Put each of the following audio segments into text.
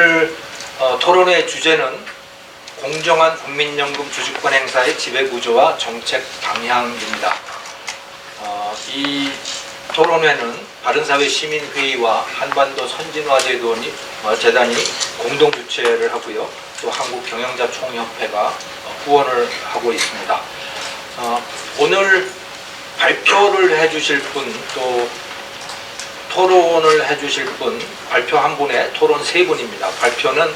오늘 토론의 주제는 공정한 국민연금 주주권 행사의 지배구조와 정책 방향입니다. 이 토론회는 바른사회 시민회의와 한반도 선진화재단이 공동 주최를 하고요. 또 한국경영자총협회가 후원을 하고 있습니다. 오늘 발표를 해주실 분, 또 토론을 해주실 분, 발표 한 분에 토론 세 분입니다. 발표는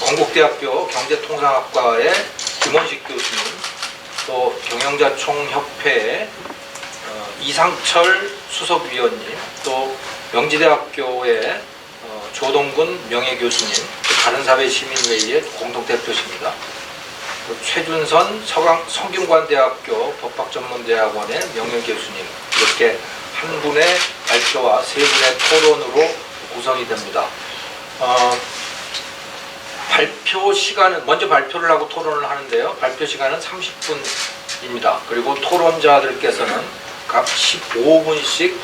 건국대학교 경제통상학과의 김원식 교수님, 또 경영자총협회의 이상철 수석위원님, 또 명지대학교의 조동근 명예교수님, 바른사회 시민회의의 공동대표십니다. 최준선 성균관대학교 법학전문대학원의 명예교수님, 이렇게 한 분의 발표와 세 분의 토론으로 구성이 됩니다. 발표 시간은, 먼저 발표를 하고 토론을 하는데요. 발표 시간은 30분입니다. 그리고 토론자들께서는 각 15분씩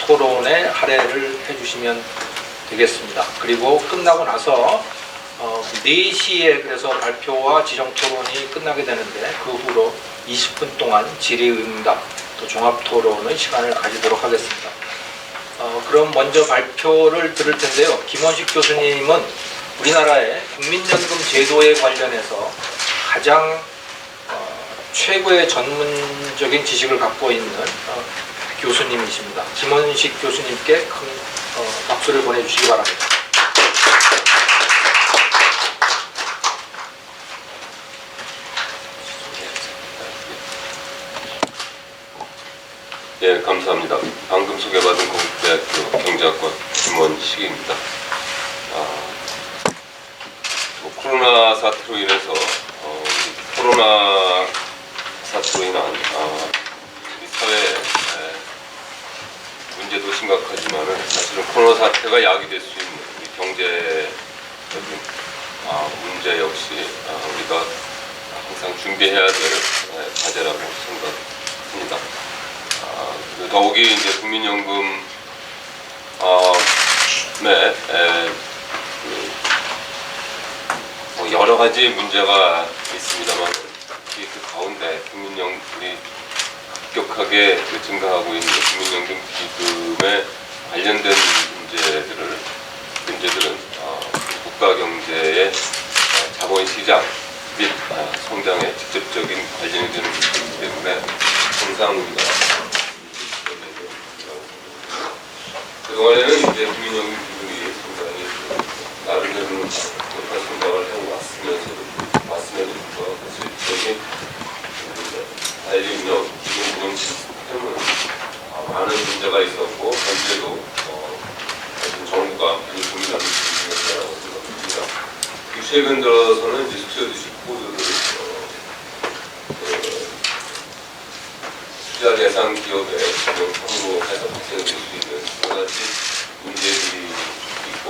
토론에 할애를 해주시면 되겠습니다. 그리고 끝나고 나서 4시에 그래서 발표와 지정 토론이 끝나게 되는데, 그 후로 20분 동안 질의응답 또 종합토론의 시간을 가지도록 하겠습니다. 그럼 먼저 발표를 들을 텐데요. 김원식 교수님은 우리나라의 국민연금 제도에 관련해서 가장 최고의 전문적인 지식을 갖고 있는 교수님이십니다. 김원식 교수님께 큰 박수를 보내주시기 바랍니다. 예, 감사합니다. 방금 소개받은 건국대학교 경제학과 김원식입니다. 코로나 사태로 인해서 코로나 사태로 인한 우리 사회의 문제도 심각하지만은 사실은 코로나 사태가 야기될 수 있는 우리 경제적인 문제 역시 우리가 항상 준비해야 될 과제라고 생각합니다. 더욱이 이제 국민연금 여러 가지 문제가 있습니다만, 그 가운데 국민연금이 급격하게 증가하고 있는 국민연금 기금에 관련된 문제들은 국가 경제의 자본시장 및 성장에 직접적인 관련이 되는 문제이기 때문에 항상 우리가 그동안에는 이제 국민연금 기금이 상당히 나름대로 높은 성장을 해왔으면서부터 실질적인 자율운영 기금 운영 시스템은 많은 문제가 있었고, 현재도 정부가 많이 고민하는 부분이라고 생각합니다. 최근 들어서는 이제 숙소주식 코드를 투자 대상 기업의 명목으로 해서 발생될 수 있는 여러 가지 문제들이 있고,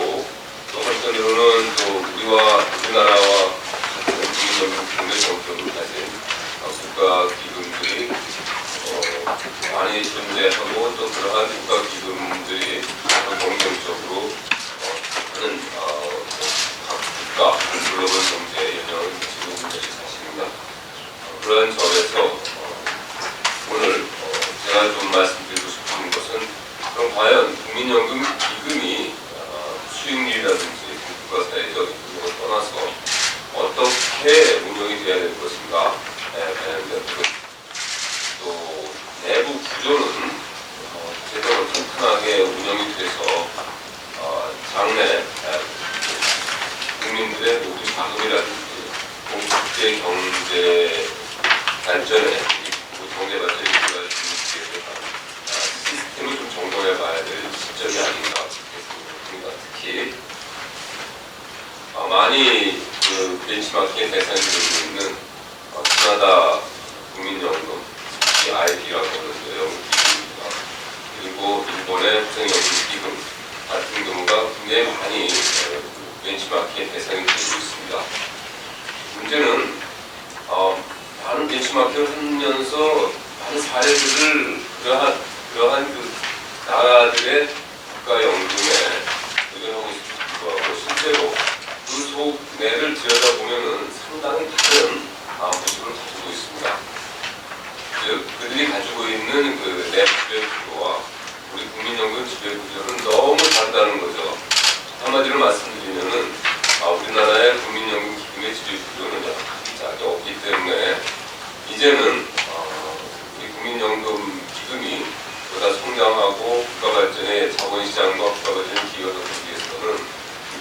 또 한편으로는 또 우리나라와 같은 국민연금 국내 정책을 가진 국가 기금들이 많이 존재하고, 또 그러한 국가 기금들이 공정적으로 하는 각 국가 글로벌 경제에 영향을 미치는 것이 사실입니다. 그러한 점에서 오늘 제가 좀 말씀드리고 싶은 것은, 그럼 과연 국민연금 기금이 수익률이라든지 국가사회적 이익을 떠나서 어떻게 운영이 돼야 될 것인가, 또 내부 구조는 제대로 탄탄하게 운영이 돼서 장래 국민들의 모두 자금이라든지 국제 경제 발전에 경제 발전이 필요할 수 있게 시스템을 좀 점검해 봐야 될 시점이 아닌가 싶습니다. 특히 많이 벤치마킹의 대상이 되고 있는 캐나다 국민연금, 특히 IB라고 하는 연금기금입니다. 그리고 일본의 국생연금기금 같은 경우가 굉장히 많이 벤치마킹의 대상이 되고 있습니다. 문제는 많은 벤치마킹을 하면서 많은 사례들을 그러한 그 나라들의 국가 연금에 의존하고 있습니다.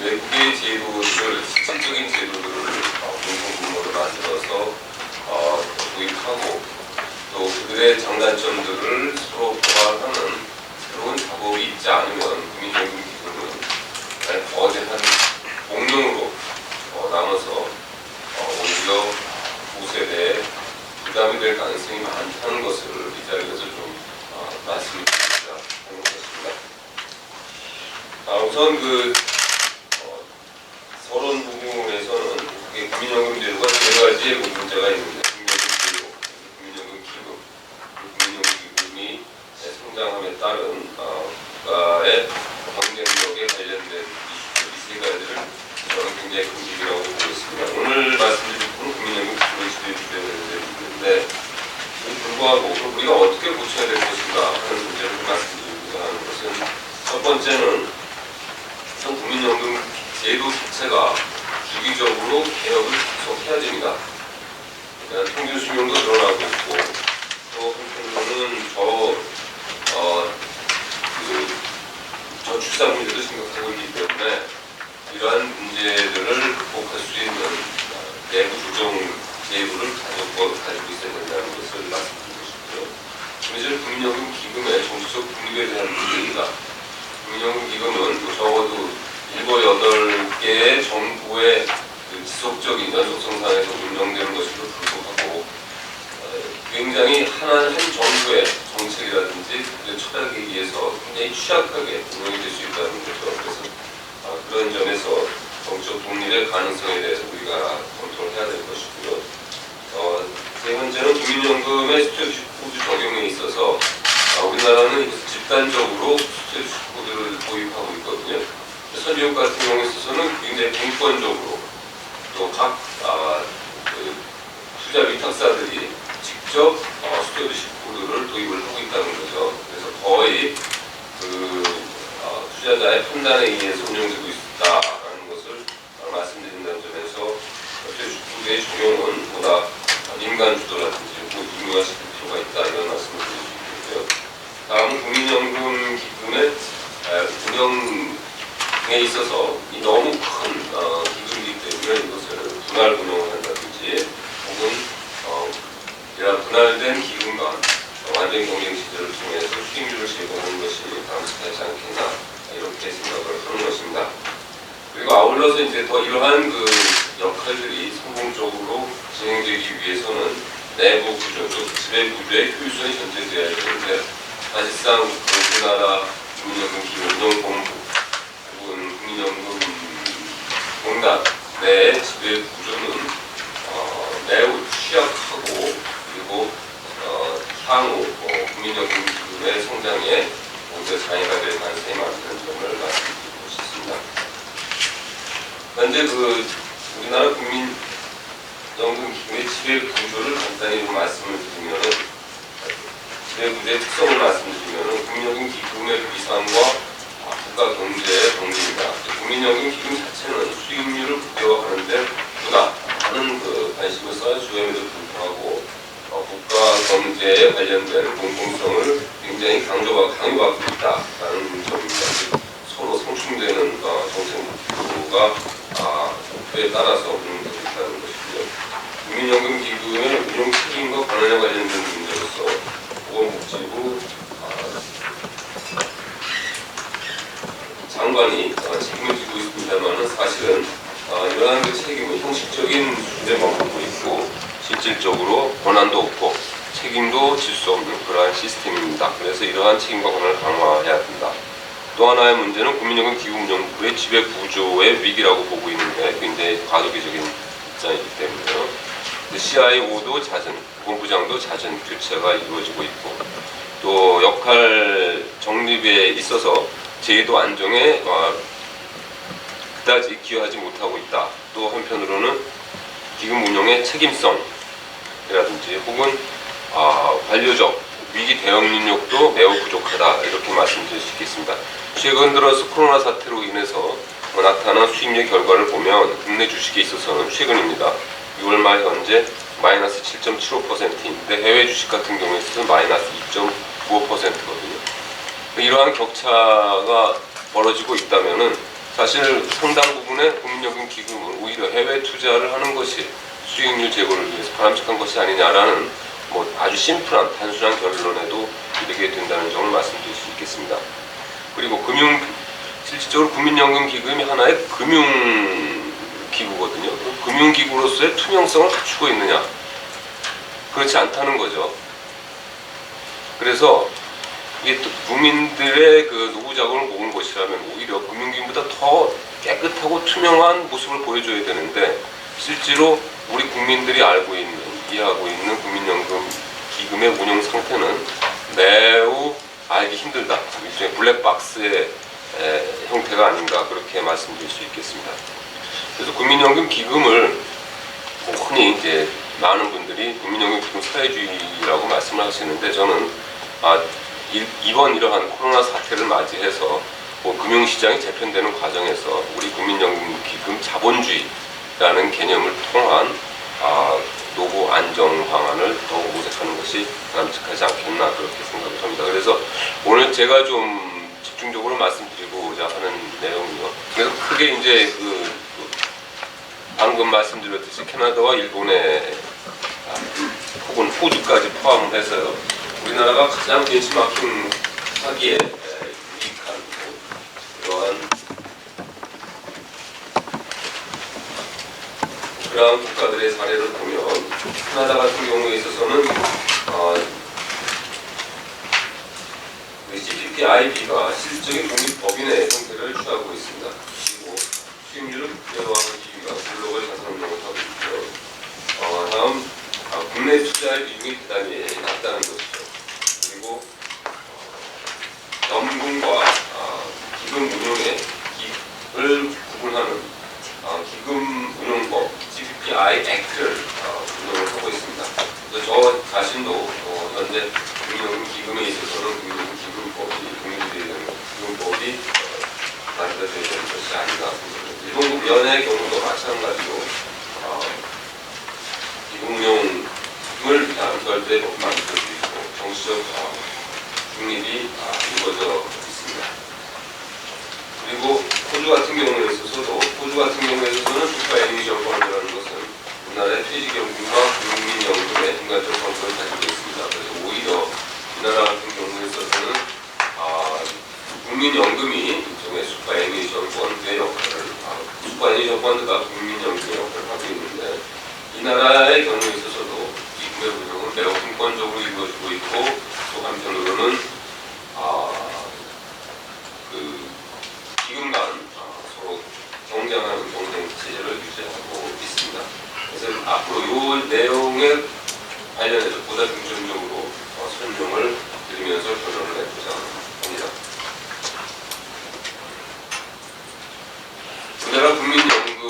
외국의 제도들을 실질적인 제도들을 공통분모로 만들어서 도입하고 또 그들의 장단점들을 서로 보완하는 새로운 작업이 있지 않으면 국민연금기금은 거대한 공룡으로 남아서 오히려 후세대에 부담이 될 가능성이 많다는 것을 이 자리에서 좀 말씀드리고자 하는 것입니다. 우선 그 서론 부분에서는 국민연금제도가 세 가지의 문제가 있는데 국민연금제도, 국민연금기금, 국민연금기금이 성장함에 따른 국가의 경쟁력에 관련된 이 세 가지를 저는 굉장히 큰 일이라고 보고 있습니다. 오늘 말씀드린 부분은 국민연금 기금의 시대에 있는데 불구하고 우리가 어떻게 고쳐야 될 것인가 하는 문제를 말씀드리고자 하는 것은 첫 번째는 국민연금 제도 자체가 주기적으로 개혁을 계속해야 됩니다. 그러니까 평균 수명도 늘어나고 있고 또 한편으로는 저출산 문제도 심각하고 있기 때문에 이러한 문제들을 극복할 수 있는 내부 조정 제도를 가지고 있어야 된다는 것을 말씀드리고 싶고요. 그래서 국민연금 기금의 정치적 분리에 대한 문제입니다. 국민연금 기금은 적어도 7, 8개의 정부의 지속적인 연속 성장에서 운영되는 것에도 불구하고 굉장히 한 정부의 정책이라든지 그 철학에 의해서 굉장히 취약하게 운영이 될 수 있다는 거죠. 그래서 그런 점에서 정치적 독립의 가능성에 대해서 우리가 검토를 해야 될 것이고요. 세 번째는 국민연금의 수수료식 코드 적용에 있어서 우리나라는 집단적으로 수수료식 코드를 도입하고 있거든요. 선진국 같은 경우에 있어서는 굉장히 공권적으로 또 각 투자 위탁사들이 직접 수수료식 코드를 도입을 하고 있다는 거죠. 그래서 거의 투자자의 판단에 의해서 운영되고 있다라는 것을 말씀드린다는 점에서 수수료식 코드의 적용은 보다 민간 주도라든지 유명화시킬 필요가 있다 이런 말씀을 드릴 수 있고요. 다음은 국민연금 기금의 운영에 있어서 너무 큰 기금이기 때문에 이것을 분할 운영을 한다든지 혹은 이런 분할된 기금과 완전 경쟁 시대를 통해서 수익률을 제공하는 것이 바람직하지 않겠나 이렇게 생각을 하는 것입니다. 그리고 아울러서 이제 더 이러한 역할들이 성공적으로 진행되기 위해서는 내부 구조, 즉 지배 구조의 효율성이 전제되어야 되는데 사실상 우리나라 국민연금 기금 운영본부 혹은 국민연금 공단 내 지배 구조는 매우 취약하고 그리고 향후 국민연금 기금의 성장에 오히려 장애가 될 가능성이 많다는 점을 말씀드리고 싶습니다. 현재 우리나라 국민연금 기금의 지배 구조를 간단히 좀 말씀을 드리면 지배 구조의 특성을 말씀드리면 국민연금 기금의 위상과 국가 경제의 정리입니다. 국민연금 기금 자체는 수익률을 극대화하는데 보다는 관심을 써주임에도 불구하고 국가 경제에 관련된 공공성을 굉장히 강요하고 있다라는 점입니다. 서로 상충되는 정책 목표가 그에 따라서 운영되고 있다는 것이고요. 국민연금 기금의 운용 책임과 관련에 관련된 문제로서 보건복지부 장관이 책임을 지고 있습니다만 사실은 이러한 책임은 형식적인 수준에만 보고 있고 실질적으로 권한도 없고 책임도 질 수 없는 그러한 시스템입니다. 그래서 이러한 책임과 권한을 강화해야 된다. 또 하나의 문제는 국민연금 기금운용부의 지배 구조의 위기라고 보고 있는데 굉장히 과도기적인 입장이기 때문에요. CIO도 잦은, 본부장도 잦은 교체가 이루어지고 있고 또 역할 정립에 있어서 제도 안정에 그다지 기여하지 못하고 있다. 또 한편으로는 기금 운용의 책임성이라든지 혹은 관료적 위기 대응 능력도 매우 부족하다 이렇게 말씀드릴 수 있겠습니다. 최근 들어서 코로나 사태로 인해서 나타난 수익률 결과를 보면 국내 주식에 있어서는 최근입니다. 6월 말 현재 마이너스 7.75%인데 해외 주식 같은 경우에 있어서는 마이너스 2.95%거든요. 이러한 격차가 벌어지고 있다면은 사실 상당 부분의 국민연금 기금을 오히려 해외 투자를 하는 것이 수익률 제고를 위해서 바람직한 것이 아니냐라는 아주 심플한 단순한 결론에도 이르게 된다는 점을 말씀드릴 수 있겠습니다. 그리고 실질적으로 국민연금 기금이 하나의 금융기구거든요. 금융기구로서의 투명성을 갖추고 있느냐? 그렇지 않다는 거죠. 그래서 이게 또 국민들의 그 노후 자금을 모은 것이라면 오히려 금융기금보다 더 깨끗하고 투명한 모습을 보여줘야 되는데 실제로 우리 국민들이 이해하고 있는 국민연금 기금의 운영 상태는 매우 알기 힘들다. 일종의 블랙박스의 형태가 아닌가 그렇게 말씀드릴 수 있겠습니다. 그래서 국민연금 기금을 흔히 이제 많은 분들이 국민연금 기금 사회주의라고 말씀을 하시는데 저는 이번 이러한 코로나 사태를 맞이해서 금융시장이 재편되는 과정에서 우리 국민연금 기금 자본주의라는 개념을 통한 노후 안정 방안을 더욱 모색하는 것이 바람직하지 않겠나 그렇게 생각을 합니다. 그래서 오늘 제가 좀 집중적으로 말씀드리고자 하는 내용이요. 그래서 크게 이제 방금 말씀드렸듯이 캐나다와 일본의 혹은 호주까지 포함을 해서요. 우리나라가 가장 벤치마킹 하기에 유익한 그러한 국가들의 사례를 보면 캐나다 같은 경우에 있어서는 CPPIB가 실질적인 독립법인의 형태를 취하고 있습니다. 그리고 수익률을 극대화하는 기기가 글로벌 자산운용을 하고 있고요. 다음 국내 투자의 비중이 대단히 낮다는 것이죠. 그리고 연금과 기금 운용의 기를 구분하는 기금 운용법 CPPI 액트를 운영을 하고 있습니다. 저 자신도 현재 국민연금 기금에 있어서는 국민연금 기금법이 만들어져야 되는 것이 아닌가 생각합니다. 일본국 연의 경우도 마찬가지로 기금 운용을 위한 별도의 법이 만들어져 있고 정치적 중립이 이루어져 있습니다. 그리고 호주 같은 경우에 있어서는 주가에너지 정권이라는 것은 우리나라의 퇴직연금과 국민연금의 인간적 정권을 가지고 있습니다. 그래서 오히려 우리나라 같은 경우에 있어서는 국민연금이 일종의 슈퍼애니메이션 펀드의 역할을 슈퍼애니메이션 펀드가 국민연금의 역할을 하고 있는데 이 나라의 경우에 있어서도 기금의 운영은 매우 분권적으로 이루어지고 있고 또 한편으로는 기금 간 서로 경쟁하는 경쟁 체제를 유지하고 있습니다. 그래서 앞으로 이 내용에 관련해서 보다 중점적으로 설명을 드리면서 결론을 내보자 합니다. 우리나라 국민연금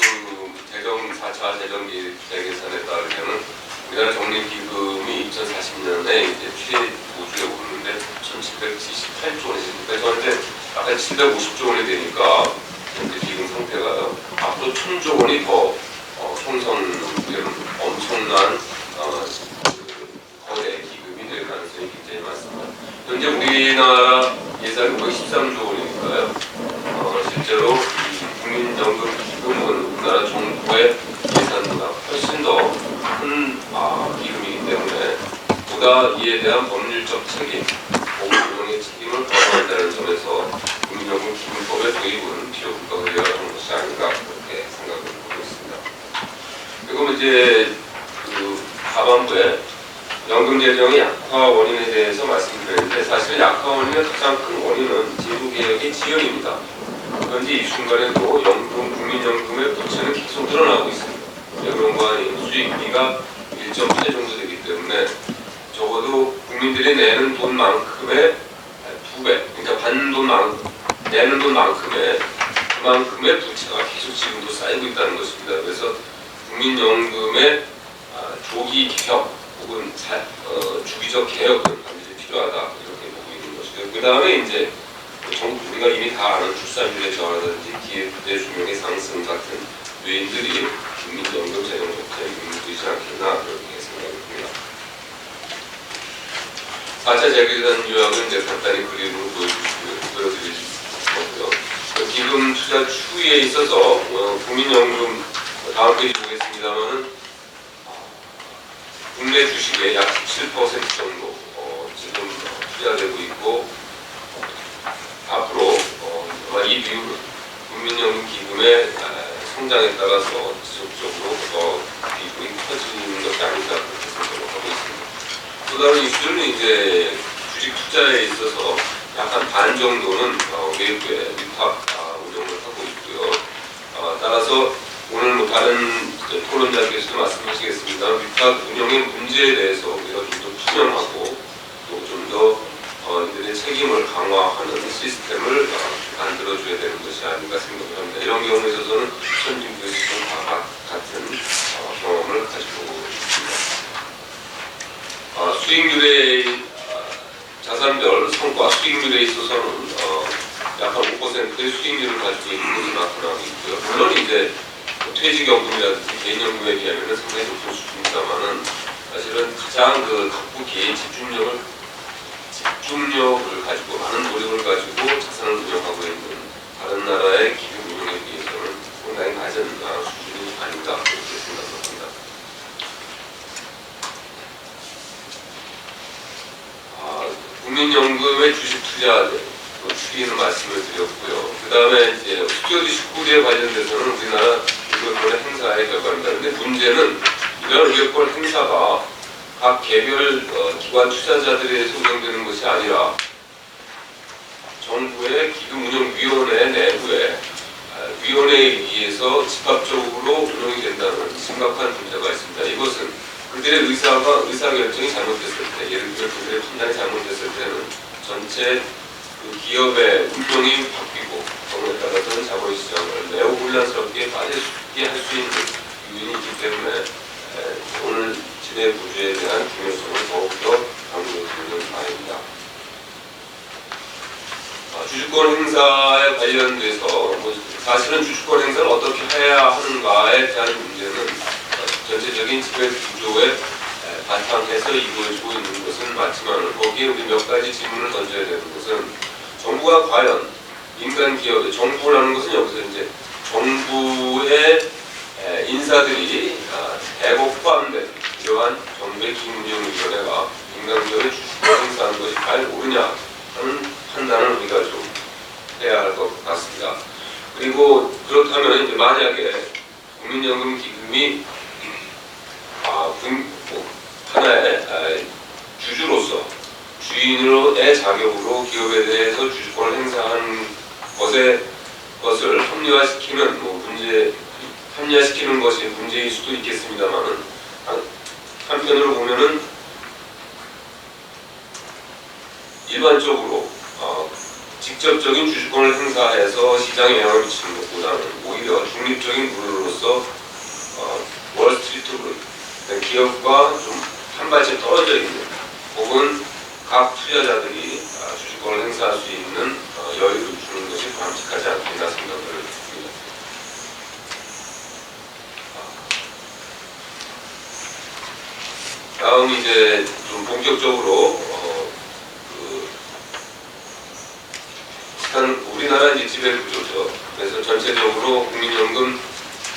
4차 재정계산에 따르면 우리나라 적립기금이 2040년에 이제 최고조에 오르는데 1,778조 원입니다. 저한테 약간 750조 원이 되니까 현재 기금 상태가 앞으로 1,000조 원이 더 형성되는 엄청난 거대 기금이 될 가능성이 굉장히 많습니다. 현재 우리나라 예산이 거의 13조 원이니까요. 실제로 국민연금 기금은 우리나라 정부의 예산보다 훨씬 더 큰 기금이기 때문에 보다 이에 대한 법률적 책임, 보호 운영의 책임을 거부한다는 점에서 국민연금 기금법의 도입은 필요성과 의뢰가 되는 것이 아닌가 그렇게 생각을 하고 있습니다. 그리고 이제 하반부에 연금 재정의 약화 원인에 대해서 말씀드렸는데 사실 약화 원인의 가장 큰 원인은 제도개혁의 지연입니다. 현재 이 순간에도 국민연금의 부채는 계속 늘어나고 있습니다. 왜 그런 거 아니에요? 수익비가 1.8 정도 되기 때문에 적어도 국민들이 내는 돈만큼의 2배, 그러니까 내는 돈만큼의 그만큼의 부채가 계속 지금도 쌓이고 있다는 것입니다. 그래서 국민연금의 조기 개혁 혹은 주기적 개혁은 반드시 필요하다 이렇게 보고 있는 것이고요. 그 다음에 이제 우리가 이미 다 아는 출산율의 저하라든지 기회부대 수명의 상승 같은 요인들이 국민연금 재정 정책에 영향을 주지 않겠나 그렇게 생각이 듭니다. 4차 재계산 요약은 이제 간단히 그림으로 보여드릴 거고요. 기금 주식투자 추이에 있어서 국민연금 다음 페이지 보겠습니다만은 국내 주식의 약 17% 정도 지금 투자되고 있고 앞으로 이 비율은 국민연금 기금의 성장에 따라서 지속적으로 더 비중이 커지는 것이 아닌가 그렇게 생각을 하고 있습니다. 또 다른 이슈는 이제 주식 투자에 있어서 약 한 반 정도는 외국의 위탁 운영을 하고 있고요. 따라서 오늘 뭐 다른 토론자께서도 말씀하시겠습니다. 위탁 운영의 문제에 대해서 우리가 좀 더 투명하고 또 좀 더 이들의 책임을 강화하는 시스템을 만들어줘야 되는 것이 아닌가 생각을 합니다. 이런 경우에 있어서는 선진국에서도 다 같은 경험을 가지고 있습니다. 수익률의 자산별 성과 수익률에 있어서는 약 한 5%의 수익률을 가지고 있는 것이 나타나고 있고요. 물론 이제 퇴직연금이라든지 개인연금에 비하면 상당히 높은 수준입니다만은 사실은 가장 각국 기회의 집중력을 가지고 많은 노력을 가지고 자산을 운영하고 있는 다른 나라의 기금 운영에 비해서는 상당히 낮은 수준이 아닌가 그렇게 생각합니다. 국민연금의 주식 투자 추이는 말씀을 드렸고요. 그 다음에 이제 스튜어드 19에 관련돼서는 우리나라 의결권의 행사의 결과입니다. 그런데 문제는 이런 의결권 행사가 각 개별 기관 투자자들에 운영되는 것이 아니라 정부의 기금운용위원회 내부의 위원회에 의해서 집합적으로 운영이 된다는 심각한 문제가 있습니다. 이것은 그들의 의사결정이 잘못됐을 때, 예를 들어 그들의 판단이 잘못됐을 때는 전체 기업의 운용이 바뀌고 경우에 따라서는 자본시장을 매우 혼란스럽게 빠져있게 할 수 있는 요인이 있기 때문에 오늘 지배구조에 대한 중요성을 더욱더 강조해드리는 바입니다. 주주권 행사에 관련돼서 사실은 주주권 행사를 어떻게 해야 하는가에 대한 문제는 전체적인 지배구조에 바탕에서 이루어지고 있는 것은 맞지만 거기에 우리 몇 가지 질문을 던져야 되는 것은 정부가 과연 민간 기업의 정부라는 것은 여기서 이제 정부의 인사들이 대거 포함된 이러한 정부의 기금운용위원회가 민간 기업의 주주권 행사하는 것이 과연 옳으냐 하는 판단을 우리가 좀 해야 할 것 같습니다. 그리고 그렇다면 이제 만약에 국민연금 기금이 하나의 주주로서 주인으로의 자격으로 기업에 대해서 주주권을 행사하는 것을 합리화시키는 것이 문제일 수도 있겠습니다만은 한편으로 보면은 일반적으로 직접적인 주주권을 행사해서 시장에 영향을 미치는 것보다는 오히려 중립적인 룰로서 월스트리트 기업과 좀 한 발짝 떨어져 있는 혹은 각 투자자들이 주주권을 행사할 수 있는 여유를 주는 것이 바람직하지 않겠나 생각을 합니다. 다음 이제 좀 본격적으로 우리나라 이제 지배구조죠. 그래서 전체적으로 국민연금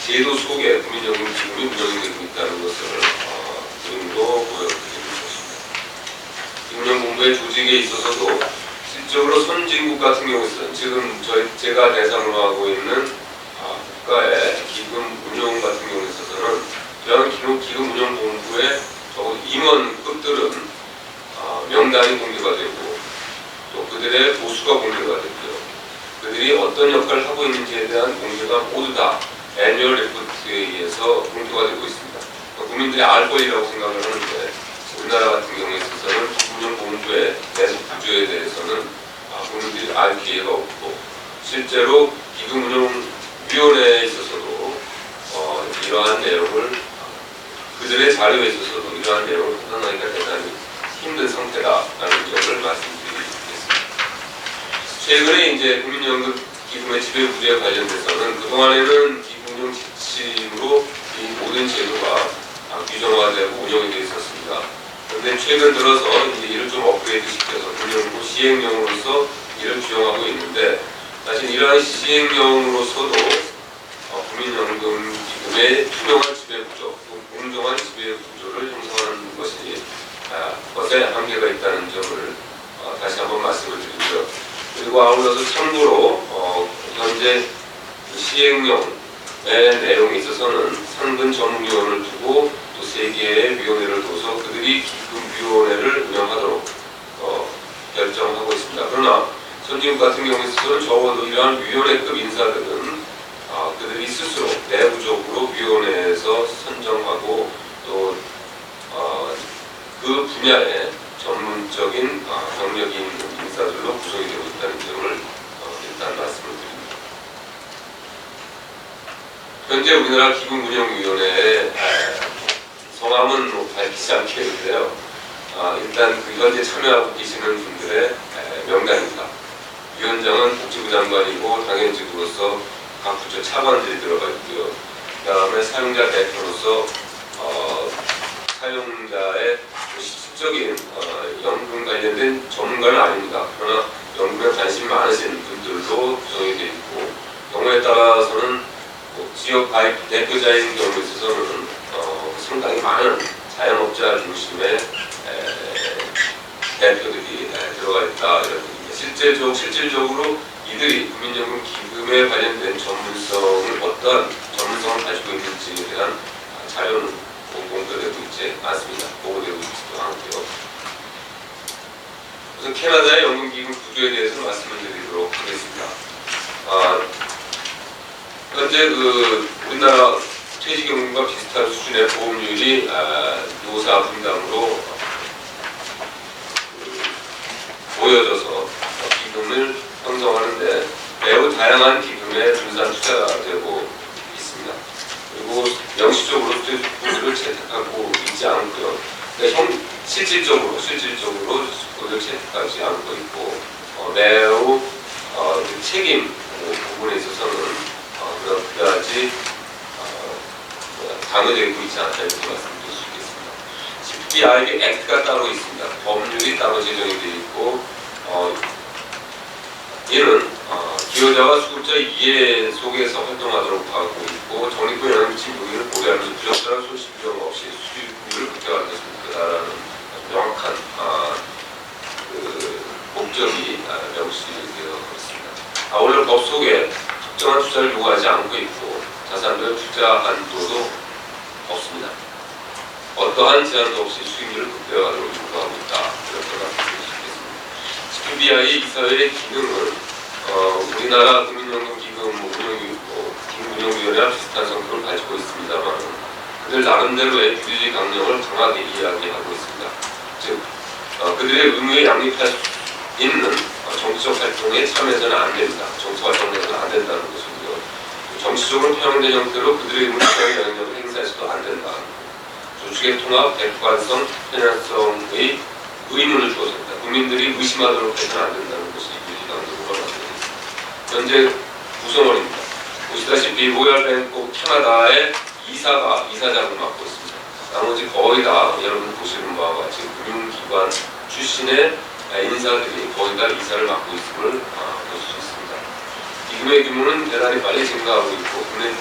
제도 속에 국민연금 기금이 운영이 되고 있다는 것을 그림으로 보여드리는 것입니다. 기금운용본부의 조직에 있어서도 실적으로 선진국 같은 경우에는 지금 제가 대상으로 하고 있는 국가의 기금운용 같은 경우에 있어서는 이런 기금운용본부의 적어도 임원급들은 명단이 공개가 되고 또 그들의 보수가 공개가 되고요. 그들이 어떤 역할을 하고 있는지에 대한 공개가 모두 다 애뉴얼 리포트에 의해서 공개가 되고 있습니다. 국민들이 알 권리라고 생각을 하는데 우리나라 같은 경우에 있어서는 기금운용본부의 내속 구조에 대해서는 국민들이 알 기회가 없고 실제로 기금운용위원회에 있어서도 이러한 내용을 그들의 자료에 있어서도 이러한 내용을 확인하기가 대단히 힘든 상태다라는 점을 말씀드리겠습니다. 최근에 이제 국민연금 기금의 지배구조에 관련돼서는 그동안에는 기금운용 지침으로 이 모든 제도가 규정화되고 운영이 되어 있었습니다. 그런데 최근 들어서 이제 이를 좀 업그레이드 시켜서 국민연금 시행령으로서 이를 규정하고 있는데 사실 이러한 시행령으로서도 국민연금기금의 투명한 지배구조, 또 공정한 지배구조를 형성하는 것이 것에 한계가 있다는 점을 다시 한번 말씀을 드리고요. 그리고 아울러서 참고로 현재 시행령의 내용에 있어서는 상근 전문위원을 두고 또 3개의 위원회를 둬서 그들이 기금위원회를 운영하도록 결정하고 있습니다. 그러나 선진국 같은 경우에 있어서는 적어도 이러한 위원회급 인사들은 그들이 스스로 내부적으로 위원회에서 선정하고 또 그 분야에 전문적인 경력이 있는 인사들로 구성이 되고 있다는 점을 일단 말씀을 드립니다. 현재 우리나라 기금운용위원회의 성함은 밝히지 않겠는데요. 일단 그 현재 참여하고 계시는 분들의 명단입니다. 위원장은 복지부 장관이고 당연직으로서 각 부처 차관들이 들어가 있고요. 그 다음에 사용자 대표로서 사용자의 실질적인 연금 관련된 전문가는 아닙니다. 그러나 연금에 관심이 많으신 분들도 구성이 되어 있고 경우에 따라서는 지역 가입 대표자인 경우에 있어서는 상당히 많은 자영업자 중심의 대표들이 들어가 있다. 실질적으로 이들이 국민연금 기금에 관련된 전문성을 어떤 전문성을 가지고 있는지에 대한 자료는 공개되고 있지 않습니다. 보고되고 있지도 않고요. 우선 캐나다의 연금기금 구조에 대해서 말씀을 드리도록 하겠습니다. 현재 우리나라 퇴직연금과 비슷한 수준의 보험률이 노사 분담으로 보여져서 기금을 형성하는데 매우 다양한 기금에 분산 투자가 되고 있습니다. 그리고 명시적으로 수익을 채택하고 있지 않고요. 그러니까 실질적으로 수익을 채택하지 않고 있고 매우 책임 부분에 있어서는 그다지 강요되고 있지 않다 이렇게 말씀드릴 수 있겠습니다. CPI 액트가 따로 있습니다. 법률이 따로 제정이 되어 있고 이는 기여자와 수급자 이해 속에서 활동하도록 하고 있고 적립금 연금치 무기를 고려하면서 부적절한 손실 비용 없이 수익률을 극대화할 것입니다라는 명확한 목적이 명시되어 있습니다. 아울러 법 속에 특정한 투자를 요구하지 않고 있고 자산별 투자 한도도 없습니다. 어떠한 제한도 없이 수익률을 극대화하도록 요구하고 있다. 이렇게 말씀드릴 수 있겠습니다. CPBI 이사회의 기능은 우리나라 국민연금기금 기금운용위원회와 비슷한 성격을 가지고 있습니다만 그들 나름대로의 규제 강령을 강하게 이야기하고 있습니다. 즉 그들의 의무에 양립할 수 있는 정치적 활동에 참여해서는 안 됩니다. 정치 활동에서는 안 된다는 것이고요. 정치적으로 편향된 형태로 그들의 의무 수행의 영향력을 행사해서도 안 된다. 조직의 통합, 객관성, 편향성의 의문을 주었습니다. 국민들이 의심하도록 해서는 안 된다는 것이 규제 강령으로 말합니다. 현재 구성원입니다. 보시다시피 로얄뱅크 오브 캐나다의 이사장을 맡고 있습니다. 나머지 거의 다 여러분 보시는 바와 같이 금융기관 출신의 인사들이 거의 다 이사를 맡고 있음을 볼 수 있습니다. 기금의 규모는 대단히 빨리 증가하고 있고 국내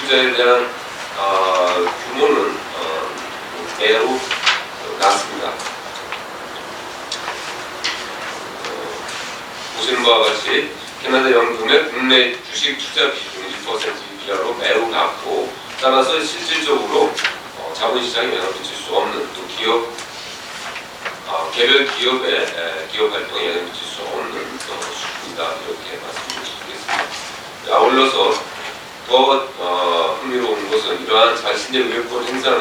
투자에 대한 규모는 매우 낮습니다. 보시는 바와 같이 캐나다 연금의 국내 주식 투자 비중 1% 이하로 매우 낮고 따라서 실질적으로 자본시장에 영향을 미칠 수 없는 또 개별 기업의 기업 활동에 영향을 미칠 수 없는 수준이다 이렇게 말씀드릴 수 있겠습니다. 아울러서 더 흥미로운 것은 이러한 자신의 의회권 행사는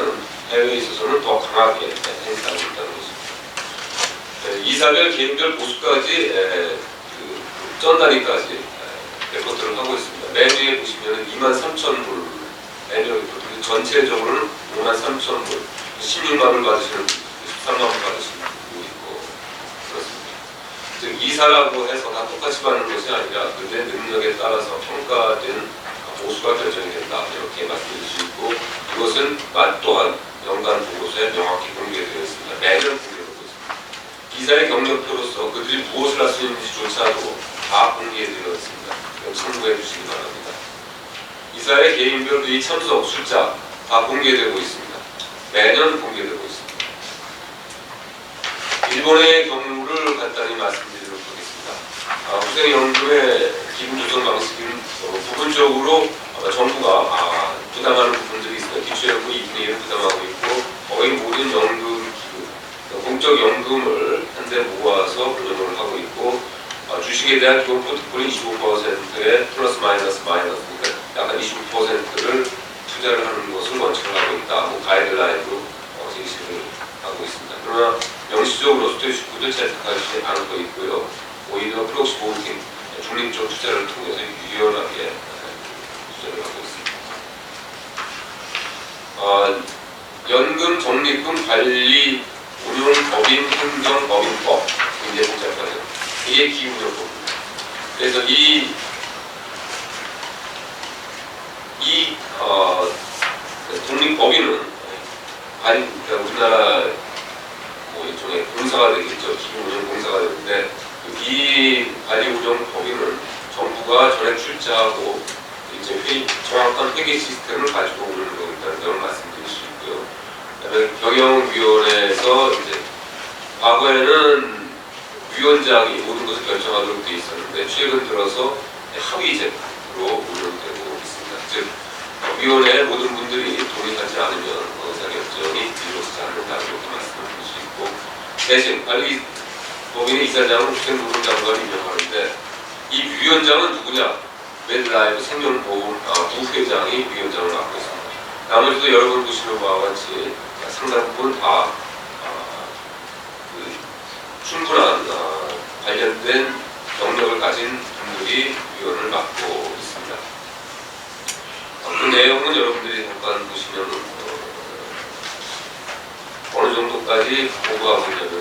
해외에 있어서는 더 강하게 행사하고 있다는 것입니다. 이사별 개인별 보수까지 전 단위까지 레포트를 하고 있습니다. 매주에 보시면 23,000불 매뉴얼 레포트 전체적으로는 53,000불 16만원 받으시는 분, 13만원 받으시는 분도 있고 그렇습니다. 즉 이사라고 해서 다 똑같이 받는 것이 아니라 그들의 능력에 따라서 평가된 보수가 결정이 된다 이렇게 말씀드릴 수 있고 이것은 또한 연간 보고서에 명확히 공개되어 있습니다. 매년 공개되고 있습니다. 기사의 경력표로서 그들이 무엇을 할 수 있는지조차도 다 공개되어 있습니다. 입사의 개인별 회의 참석 숫자 다 공개되고 있습니다. 매년 공개되고 있습니다. 일본의 경우를 간단히 말씀드리도록 하겠습니다. 후생연금의 기금 조정 방식은 부분적으로 정부가 부담하는 부분들이 있습니다. 기초연금 2분의 1을 부담하고 있고 거의 모든 연금 기금, 공적 연금을 한데 모아서 운영을 하고 있고 주식에 대한 기본 포트폴리오 25%의 플러스 마이너스 그러니까 약간 25%를 투자를 하는 것을 원칙을 하고 있다. 가이드라인으로 제시를 하고 있습니다. 그러나 명시적으로 수도식구도 채택하지 않고 있고요. 오히려 프록시 보호팀, 중립적 투자를 통해서 유연하게 투자를 하고 있습니다. 연금 적립금 관리 운용 법인 행정 법인법 굉장히 복잡하죠. 이게 기운요법입니다. 그래서 독립법인은 그러니까 우리나라 일종의 공사가 되겠죠. 기금운용 공사가 되는데 이 관리운용법인은 정부가 전액 출자하고 이제 정확한 회계 시스템을 가지고 운영되고 있다는 점을 말씀드릴 수 있고요. 그다음에 경영위원회에서 이제 과거에는 위원장이 모든 것을 결정하도록 되어 있었는데 최근 들어서 합의제로 운영되고 있습니다. 즉 위원회 모든 분들이 동의하지 않으면 의사결정이 이루어지지 않는다 이렇게 말씀드릴 수 있고 대신 관리법인의 이사장은 후생노동장관이 임명하는데 이 위원장은 누구냐? medlife 생명보험 부회장이 위원장을 맡고 있습니다. 나머지도 여러분 보시는 바와 같이 상당 부분 다 충분한 관련된 경력을 가진 분들이 위원을 맡고 있습니다. 그 내용은 여러분들이 잠깐 보시면 어느 정도까지 보고하고 있냐면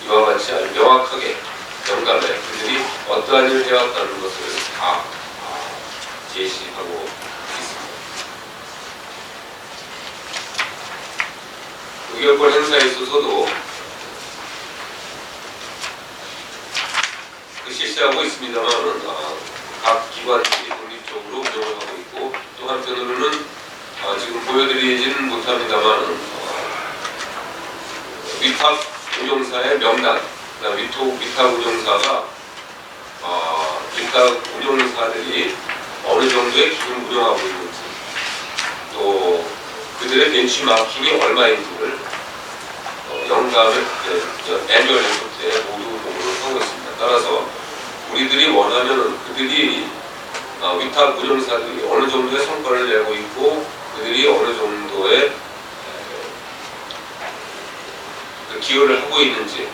이와 같이 아주 명확하게 영감에 그들이 어떠한 일을 해왔다는 것을 다 제시하고 있습니다. 의결권 행사에 있어서도 실시하고 있습니다만 각 기관들이 독립적으로 운영을 하고 있고 또 한편으로는 지금 보여드리지는 못합니다만 위탁 운용사의 명단, 위탁 운용사가 위탁 운용사들이 어느 정도의 기금 운영하고 있는지 또 그들의 벤치마킹이 얼마인지를 영감의 애뉴얼 리포트에 모두 보고를 하고 있습니다. 따라서 우리들이 원하면 그들이 위탁 운영사들이 어느 정도의 성과를 내고 있고 그들이 어느 정도의 기여를 하고 있는지를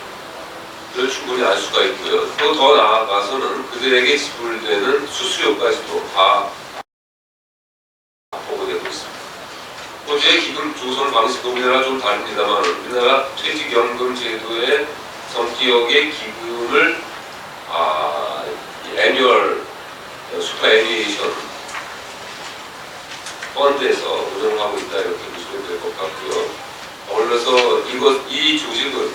충분히 알 수가 있고요. 또 더 나아가서는 그들에게 지불되는 수수료까지도 다 보고되고 있습니다. 호주의 기금 조성 방식은 우리나라 좀 다릅니다만 우리나라 퇴직연금 제도의 성격의 기금을 애뉴얼 슈퍼애니에이션 펀드에서 운영하고 있다 이렇게 보시면 될 것 같고요. 어울러서 이 조직은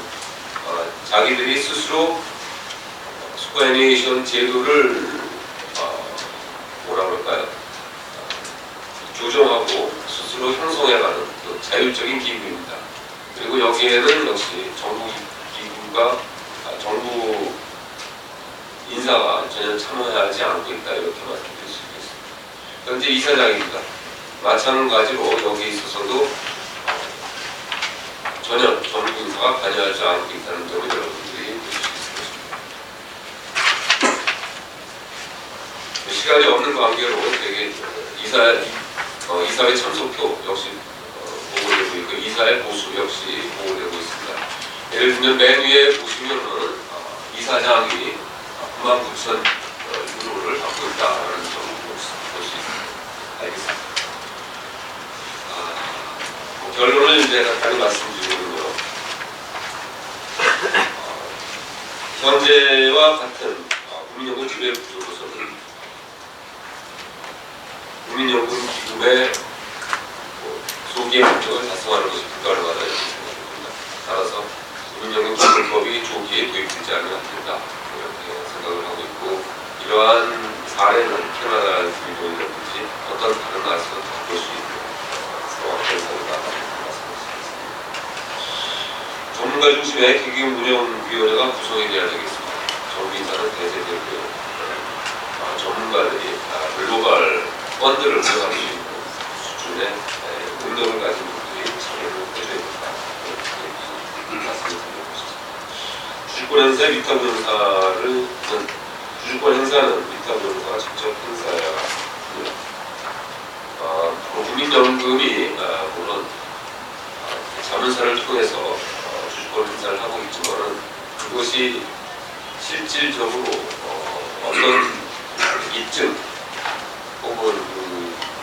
자기들이 스스로 슈퍼애니에이션 제도를 뭐라 그럴까요? 조정하고 스스로 형성해가는 자율적인 기구입니다. 그리고 여기에는 역시 정부 기구가 정부 인사가 전혀 참여하지 않고 있다 이렇게 말씀드릴 수 있겠습니다. 현재 이사장입니다. 마찬가지로 여기에 있어서도 전혀 정부 인사가 관여하지 않고 있다는 점을 여러분들이 보실 수 있을 것입니다. 시간이 없는 관계로 되게 이사회 참석표 역시 보고되고 있고 이사회 보수 역시 보고되고 있습니다. 예를 들면 맨 위에 보시면은 이사장이 99,000 유로를 받고 있다는 점을 볼 수 있습니다. 알겠습니다. 결론을 이제 간단히 말씀드리면요. 현재와 같은 국민연금 지배 구조로서는 국민연금 기금의 조기의 목적을 달성하는 것이 불가능하다 이렇게 생각합니다. 따라서 국민연금 기금법이 조기에 도입되지 않으면 안 된다 이렇게 생각을 하고 있고 이러한 가래는 캐나다 그리고든지 어떤 다른 나라에서 볼 수 있는 정확한 현상이다 말씀드렸습니다. 전문가 중심의 기금운용위원회가 구성이 되어야 되겠습니다. 정부 인사는 대세되고요. 전문가들이 글로벌 펀드를 운영할 수 있는 수준의 능력을 가진 분들이 참여를 해줘야 된다. 이렇게 말씀을 드리고 싶습니다. 주주권 행사의 위탁 변호사를 주주권 행사는 위탁 변호사가 직접 행사해야 합니다. 국민연금이 물론 자문사를 통해서 주주권 행사를 하고 있지만 그것이 실질적으로 어떤 입증 혹은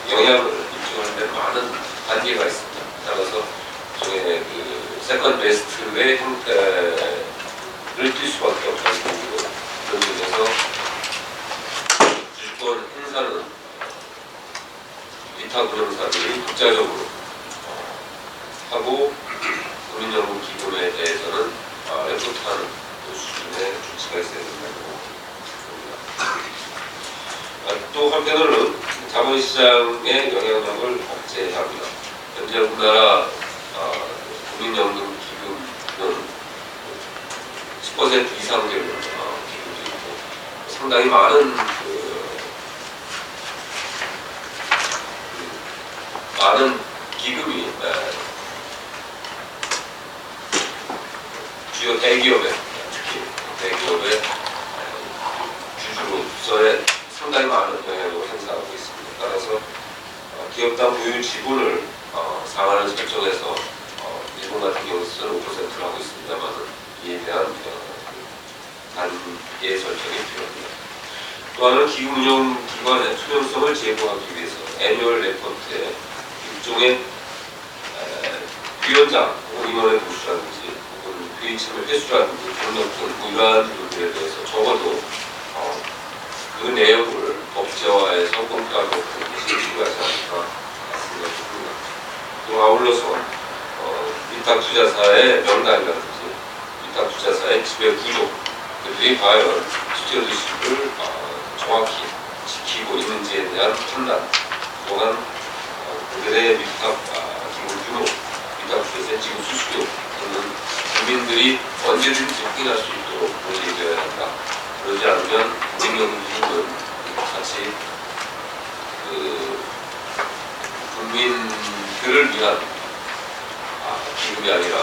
영향을 입증하는 데 많은 한계가 있습니다. 따라서 저의 세컨드 베스트의 형태를 띌 수밖에 없다는 거고요. 그런 점에서 주주권 행사는 위탁 변호사들이 독자적으로 하고 국민연금 기금에 대해서는 레포트하는 수준의 조치가 있어야 된다고 봅니다. 또 한편으로는 자본시장의 영향력을 억제해야 합니다. 현재 우리나라 국민연금 기금은 10% 이상 되는 기금도 있고 상당히 많은 많은 기금이 주요 대기업에 특히 대기업의 주주로서의 상당히 많은 영향력을 행사하고 있습니다. 따라서 기업당 보유 지분을 상한을 설정해서 일본 같은 경우는 5%를 하고 있습니다만 이에 대한 단계 설정이 필요합니다. 또 하나는 기금운용기관의 투명성을 제고하기 위해서 애뉴얼 레포트에 일종의 위원장 혹은 임원의 보수라든지 혹은 회의침을 회수라든지 등등 이러한 부분들에 대해서 적어도 그 내용을 법제화해서 공표하고 하는 것이 필요하지 않을까 생각합니다. 또 아울러서 위탁투자사의 명단이라든지 위탁투자사의 지배구조 그들이 과연 투자주식을 정확히 지키고 있는지에 대한 판단 또한 그들의 위탁 기본 규모, 위탁투자사의 지분 수수료 등은 국민들이 언제든지 확인할 수 있도록 모색되어야 한다. 그러지 않으면 국민연금은 같이 국민들을 위한 기금이 아니라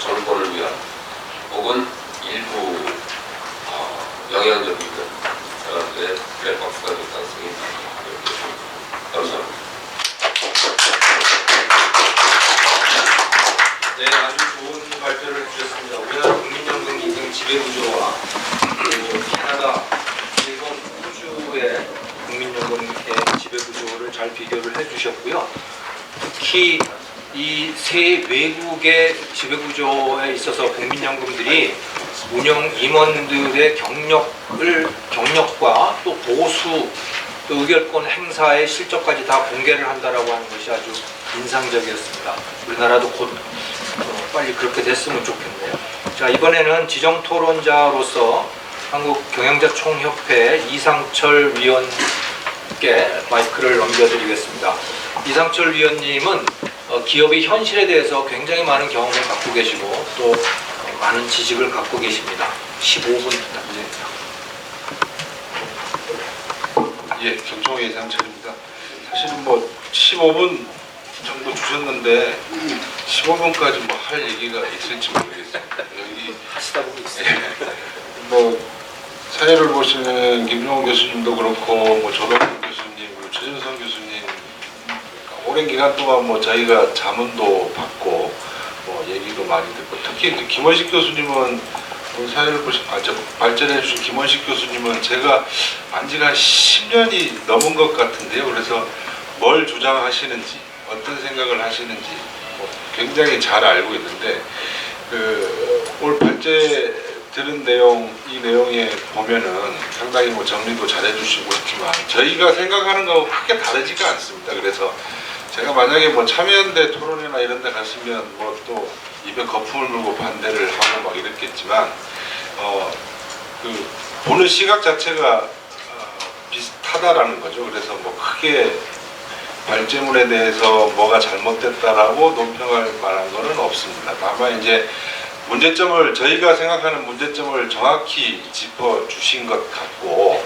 정권을 위한 혹은 일부 영향력 있는 사람들의 블랙박스가 될 가능성이 있습니다. 감사합니다. 네, 아주 좋은 발표를 해주셨습니다. 우리나라 국민연금 기금 지배구조와 그리고 캐나다, 일본, 호주의 국민연금 지배구조를 잘 비교를 해주셨고요. 특히 이 세 외국의 지배구조에 있어서 국민연금들이 운영 임원들의 경력과 또 보수, 또 의결권 행사의 실적까지 다 공개를 한다라고 하는 것이 아주 인상적이었습니다. 우리나라도 곧 빨리 그렇게 됐으면 좋겠네요. 자, 이번에는 지정 토론자로서 한국경영자총협회 이상철 위원께 마이크를 넘겨드리겠습니다. 이상철 위원님은 기업의 현실에 대해서 굉장히 많은 경험을 갖고 계시고 또 많은 지식을 갖고 계십니다. 15분 부탁드립니다. 예, 경총회 이상철입니다. 사실은 뭐 15분 정도 주셨는데 15분까지 뭐 할 얘기가 있을지 모르겠어요. 여기 하시다 보고 있어요. 뭐 사회를 보시는 김용훈 교수님도 그렇고 뭐 조동훈 교수님, 그리고 최준성 교수님 오랜 기간 동안 뭐 저희가 자문도 받고 뭐 얘기도 많이 듣고 특히 그 김원식 교수님은 사회를 발전해 주신 김원식 교수님은 제가 안지가 한 10년이 넘은 것 같은데요. 그래서 뭘 주장하시는지 어떤 생각을 하시는지 뭐 굉장히 잘 알고 있는데 올 발제 들은 내용 이 내용에 보면은 상당히 뭐 정리도 잘 해주시고 있지만 저희가 생각하는 거하고 크게 다르지가 않습니다. 그래서 제가 만약에 뭐 참여연대 토론회나 이런 데 갔으면 뭐 또 입에 거품을 물고 반대를 하고 막 이랬겠지만 보는 시각 자체가 비슷한 하다라는 거죠. 그래서 뭐 크게 발제물에 대해서 뭐가 잘못됐다라고 논평할 만한 거는 없습니다. 다만 이제 문제점을 저희가 생각하는 문제점을 정확히 짚어 주신 것 같고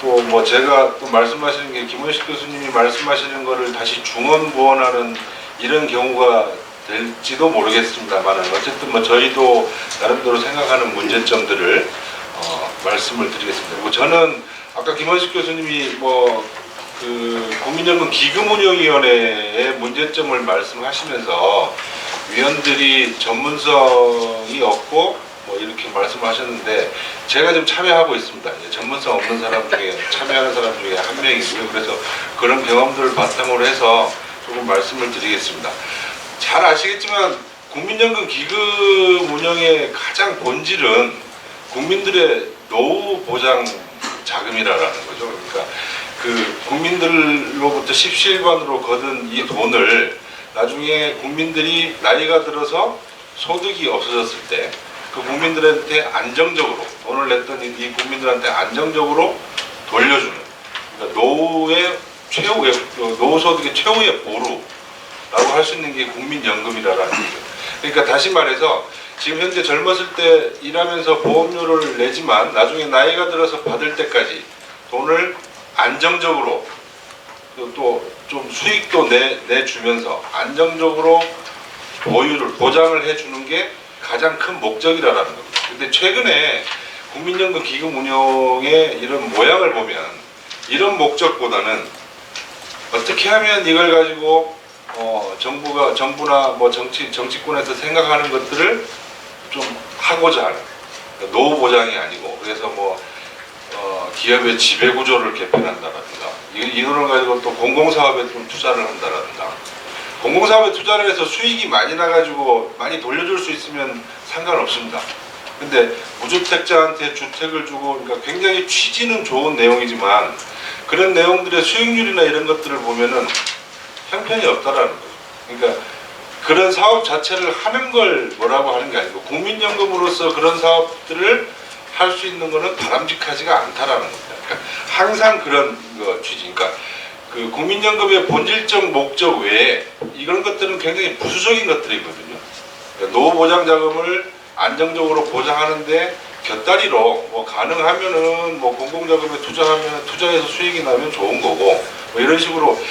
또 뭐 제가 또 말씀하시는 게 김원식 교수님이 말씀하시는 거를 다시 중언부언하는 이런 경우가 될지도 모르겠습니다만 어쨌든 뭐 저희도 나름대로 생각하는 문제점들을 말씀을 드리겠습니다. 그리고 저는 아까 김원식 교수님이 뭐 그 국민연금 기금운용위원회의 문제점을 말씀하시면서 위원들이 전문성이 없고 뭐 이렇게 말씀하셨는데 제가 좀 참여하고 있습니다. 전문성 없는 사람 중에 참여하는 사람 중에 한 명이고요. 그래서 그런 경험들을 바탕으로 해서 조금 말씀을 드리겠습니다. 잘 아시겠지만 국민연금 기금 운영의 가장 본질은 국민들의 노후 보장 자금이라는 거죠. 그러니까 그 국민들로부터 십시일반으로 거둔 이 돈을 나중에 국민들이 나이가 들어서 소득이 없어졌을 때 그 국민들한테 안정적으로 돈을 냈던 이 국민들한테 안정적으로 돌려주는 그러니까 노후의 최후의 노후소득의 최후의 보루라고 할 수 있는 게 국민연금이라는 거죠. 그러니까 다시 말해서 지금 현재 젊었을 때 일하면서 보험료를 내지만 나중에 나이가 들어서 받을 때까지 돈을 안정적으로 또 좀 수익도 내주면서 안정적으로 보장을 해주는 게 가장 큰 목적이라는 겁니다. 근데 최근에 국민연금 기금 운용의 이런 모양을 보면 이런 목적보다는 어떻게 하면 이걸 가지고 정부나 뭐 정치권에서 생각하는 것들을 좀 하고자 하는 노후 보장이 아니고 그래서 뭐 기업의 지배 구조를 개편한다든가 이 돈을 가지고 또 공공사업에 좀 투자를 한다든가 공공사업에 투자를 해서 수익이 많이 나가지고 많이 돌려줄 수 있으면 상관없습니다. 근데 무주택자한테 주택을 주고 그러니까 굉장히 취지는 좋은 내용이지만 그런 내용들의 수익률이나 이런 것들을 보면은 형편이 없다라는 거죠. 그러니까 그런 사업 자체를 하는 걸 뭐라고 하는 게 아니고 국민연금으로서 그런 사업들을 할 수 있는 거는 바람직하지가 않다라는 겁니다. 그러니까 항상 그런 취지. 그러니까 그 국민연금의 본질적 목적 외에 이런 것들은 굉장히 부수적인 것들이거든요. 그러니까 노후보장 자금을 안정적으로 보장하는데 곁다리로 뭐 가능하면은 뭐 공공자금에 투자하면 투자해서 수익이 나면 좋은 거고 뭐 이런 식으로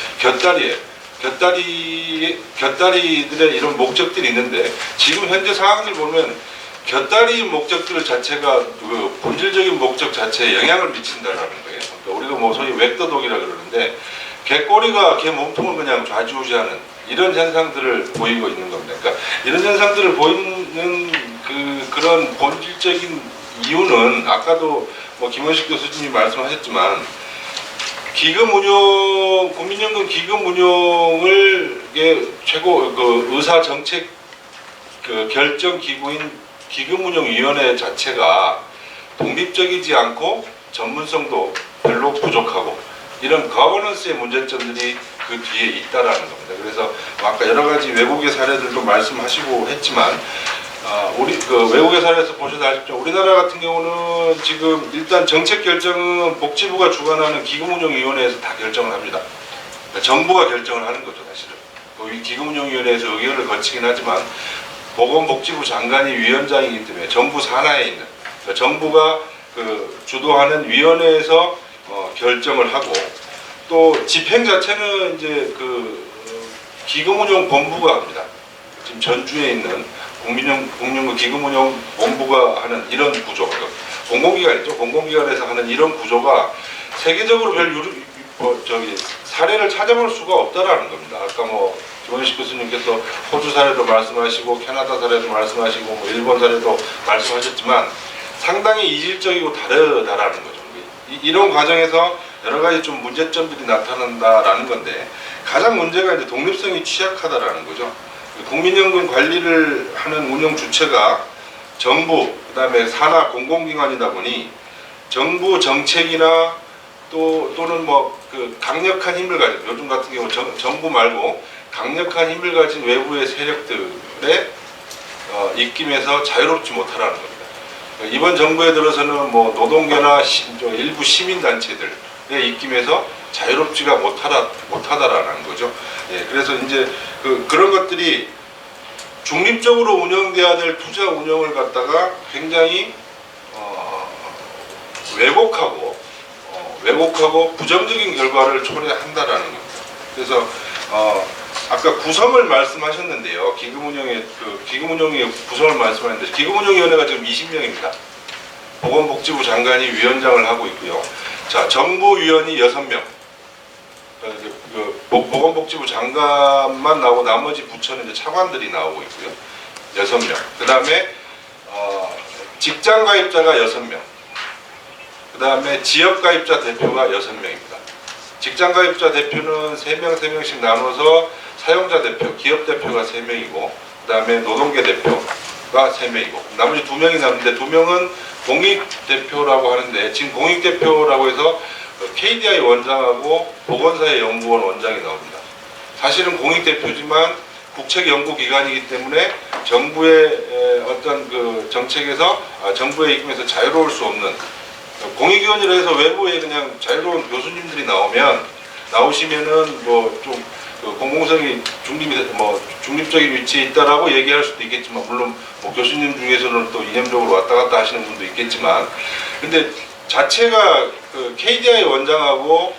곁다리들의 이런 목적들이 있는데 지금 현재 상황을 보면 곁다리 목적들 자체가 그 본질적인 목적 자체에 영향을 미친다라는 거예요. 그러니까 우리가 뭐 소위 웹도독이라 그러는데 개꼬리가 개 몸통을 그냥 좌지우지하는 이런 현상들을 보이고 있는 겁니다. 그러니까 이런 현상들을 보이는 그런 본질적인 이유는 아까도 뭐 김원식 교수님이 말씀하셨지만 국민연금 기금 운용을 최고 그 의사 정책 그 결정 기구인 기금운용위원회 자체가 독립적이지 않고 전문성도 별로 부족하고 이런 거버넌스의 문제점들이 그 뒤에 있다라는 겁니다. 그래서 아까 여러 가지 외국의 사례들도 말씀하시고 했지만 우리 그 외국의 사례에서 보셔도 아시죠. 우리나라 같은 경우는 지금 일단 정책 결정은 복지부가 주관하는 기금운용위원회에서 다 결정을 합니다. 그러니까 정부가 결정을 하는 거죠, 사실은. 이 기금운용위원회에서 의결을 거치긴 하지만 보건복지부 장관이 위원장이기 때문에 정부 산하에 있는 그러니까 정부가 그 주도하는 위원회에서 결정을 하고 또 집행 자체는 이제 그 기금운용본부가 합니다. 지금 전주에 있는 국민연금 기금운용본부가 하는 이런 구조, 공공기관이죠. 공공기관에서 하는 이런 구조가 세계적으로 사례를 찾아볼 수가 없다라는 겁니다. 아까 뭐 김원식 교수님께서 호주 사례도 말씀하시고 캐나다 사례도 말씀하시고 뭐 일본 사례도 말씀하셨지만 상당히 이질적이고 다르다라는 거죠. 이런 과정에서 여러 가지 좀 문제점들이 나타난다라는 건데 가장 문제가 이제 독립성이 취약하다라는 거죠. 국민연금 관리를 하는 운영 주체가 정부, 그다음에 산하 공공기관이다 보니 정부 정책이나 또는 뭐 그 강력한 힘을 가진 요즘 같은 경우 정부 말고 강력한 힘을 가진 외부의 세력들의 입김에서 자유롭지 못하라는 겁니다. 이번 정부에 들어서는 뭐 노동계나 일부 시민단체들 입김에서 자유롭지가 못하다라는 거죠. 예, 그래서 이제 그런 것들이 중립적으로 운영돼야 될 투자 운영을 갖다가 굉장히 왜곡하고 부정적인 결과를 초래한다라는 겁니다. 그래서 아까 구성을 말씀하셨는데요. 기금운용의 구성을 말씀하셨는데 기금운용위원회가 지금 20명입니다. 보건복지부 장관이 위원장을 하고 있고요. 자, 정부 위원이 6명. 보건복지부 장관만 나오고 나머지 부처는 이제 차관들이 나오고 있고요. 6명. 그 다음에 직장가입자가 6명. 그 다음에 지역가입자 대표가 6명입니다. 직장가입자 대표는 3명씩 나눠서 사용자 대표, 기업 대표가 3명이고 그 다음에 노동계 대표가 3명이고 나머지 2명이 남는데 2명은 공익대표라고 하는데 지금 공익대표라고 해서 KDI 원장하고 보건사회 연구원 원장이 나옵니다. 사실은 공익대표지만 국책연구기관이기 때문에 정부의 어떤 그 정책에서 정부의 입김에서 자유로울 수 없는 공익위원이라 해서 외부에 그냥 자유로운 교수님들이 나오시면은 뭐 좀 공공성이 중립적인 위치에 있다라고 얘기할 수도 있겠지만 물론 뭐 교수님 중에서는 또 이념적으로 왔다 갔다 하시는 분도 있겠지만 근데 자체가 그 KDI 원장하고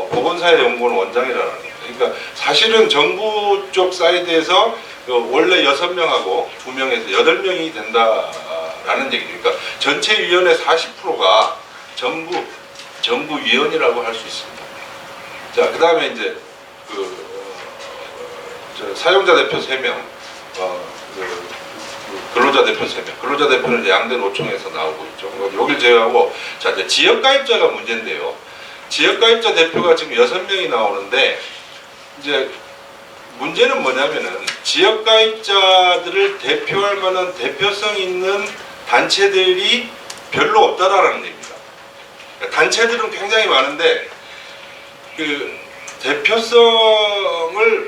보건사회 연구원 원장이라는 거예요. 그러니까 사실은 정부 쪽 사이드에서 원래 6명하고 2명에서 8명이 된다라는 얘기죠. 그러니까 전체 위원회 40%가 정부위원이라고 할 수 있습니다. 자, 그 다음에 이제 사용자 대표 3명, 근로자 대표 3명, 근로자 대표는 이제 양대 노총에서 나오고 있죠. 여길 제외하고, 자, 이제 지역가입자가 문제인데요. 지역가입자 대표가 지금 6명이 나오는데, 이제 문제는 뭐냐면은 지역가입자들을 대표할 만한 대표성 있는 단체들이 별로 없다라는 얘기입니다. 그러니까 단체들은 굉장히 많은데,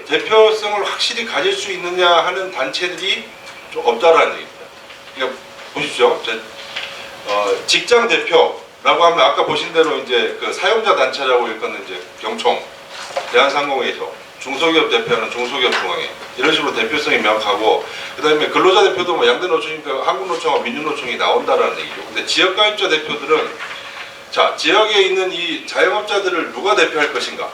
대표성을 확실히 가질 수 있느냐 하는 단체들이 좀 없다라는 얘기입니다. 그러니까 보십시오. 직장 대표라고 하면 아까 보신 대로 이제 그 사용자 단체라고 일컫는 이제 경총, 대한상공회의소, 중소기업 대표하는 중소기업중앙회 이런 식으로 대표성이 명확하고 그다음에 근로자 대표도 뭐 양대 노총이니까 한국노총과 민주노총이 나온다라는 얘기죠. 근데 지역가입자 대표들은 자 지역에 있는 이 자영업자들을 누가 대표할 것인가?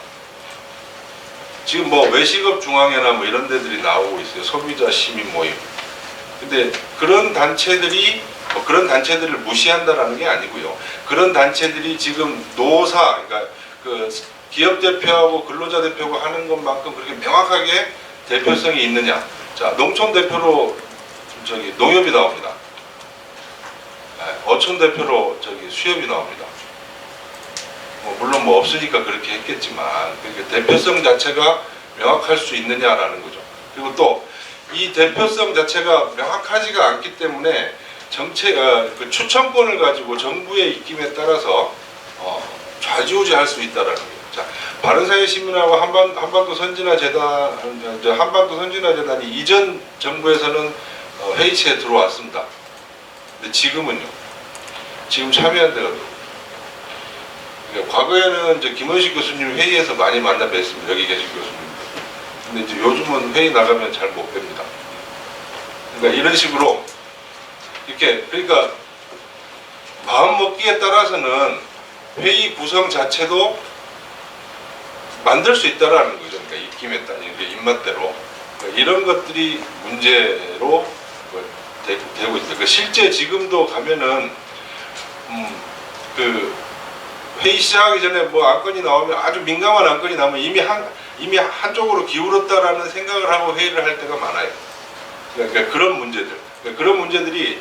지금 뭐 외식업 중앙회나 뭐 이런 데들이 나오고 있어요. 소비자 시민 모임. 근데 그런 단체들이 그런 단체들을 무시한다라는 게 아니고요. 그런 단체들이 지금 노사, 그러니까 그 기업 대표하고 근로자 대표가 하는 것만큼 그렇게 명확하게 대표성이 있느냐? 자, 농촌 대표로 농협이 나옵니다. 어촌 대표로 수협이 나옵니다. 물론 뭐 없으니까 그렇게 했겠지만 그러니까 대표성 자체가 명확할 수 있느냐라는 거죠. 그리고 또 이 대표성 자체가 명확하지가 않기 때문에 그 추천권을 가지고 정부의 입김에 따라서 좌지우지할 수 있다라는 거예요. 자, 바른사회시민하고 한반도 선진화재단이 이전 정부에서는 회의체에 들어왔습니다. 근데 지금은요. 지금 참여한 데가 과거에는 이제 김원식 교수님 회의에서 많이 만나 뵀습니다. 여기 계신 교수님. 근데 이제 요즘은 회의 나가면 잘 못 뵙니다. 그러니까 이런 식으로 그러니까 마음 먹기에 따라서는 회의 구성 자체도 만들 수 있다라는 거죠. 그러니까 입김에 따른 입맛대로 그러니까 이런 것들이 문제로 되고 있어요. 실제 지금도 가면은 회의 시작하기 전에 뭐 안건이 나오면 아주 민감한 안건이 나오면 이미 한쪽으로 기울었다라는 생각을 하고 회의를 할 때가 많아요. 그러니까 그런 문제들이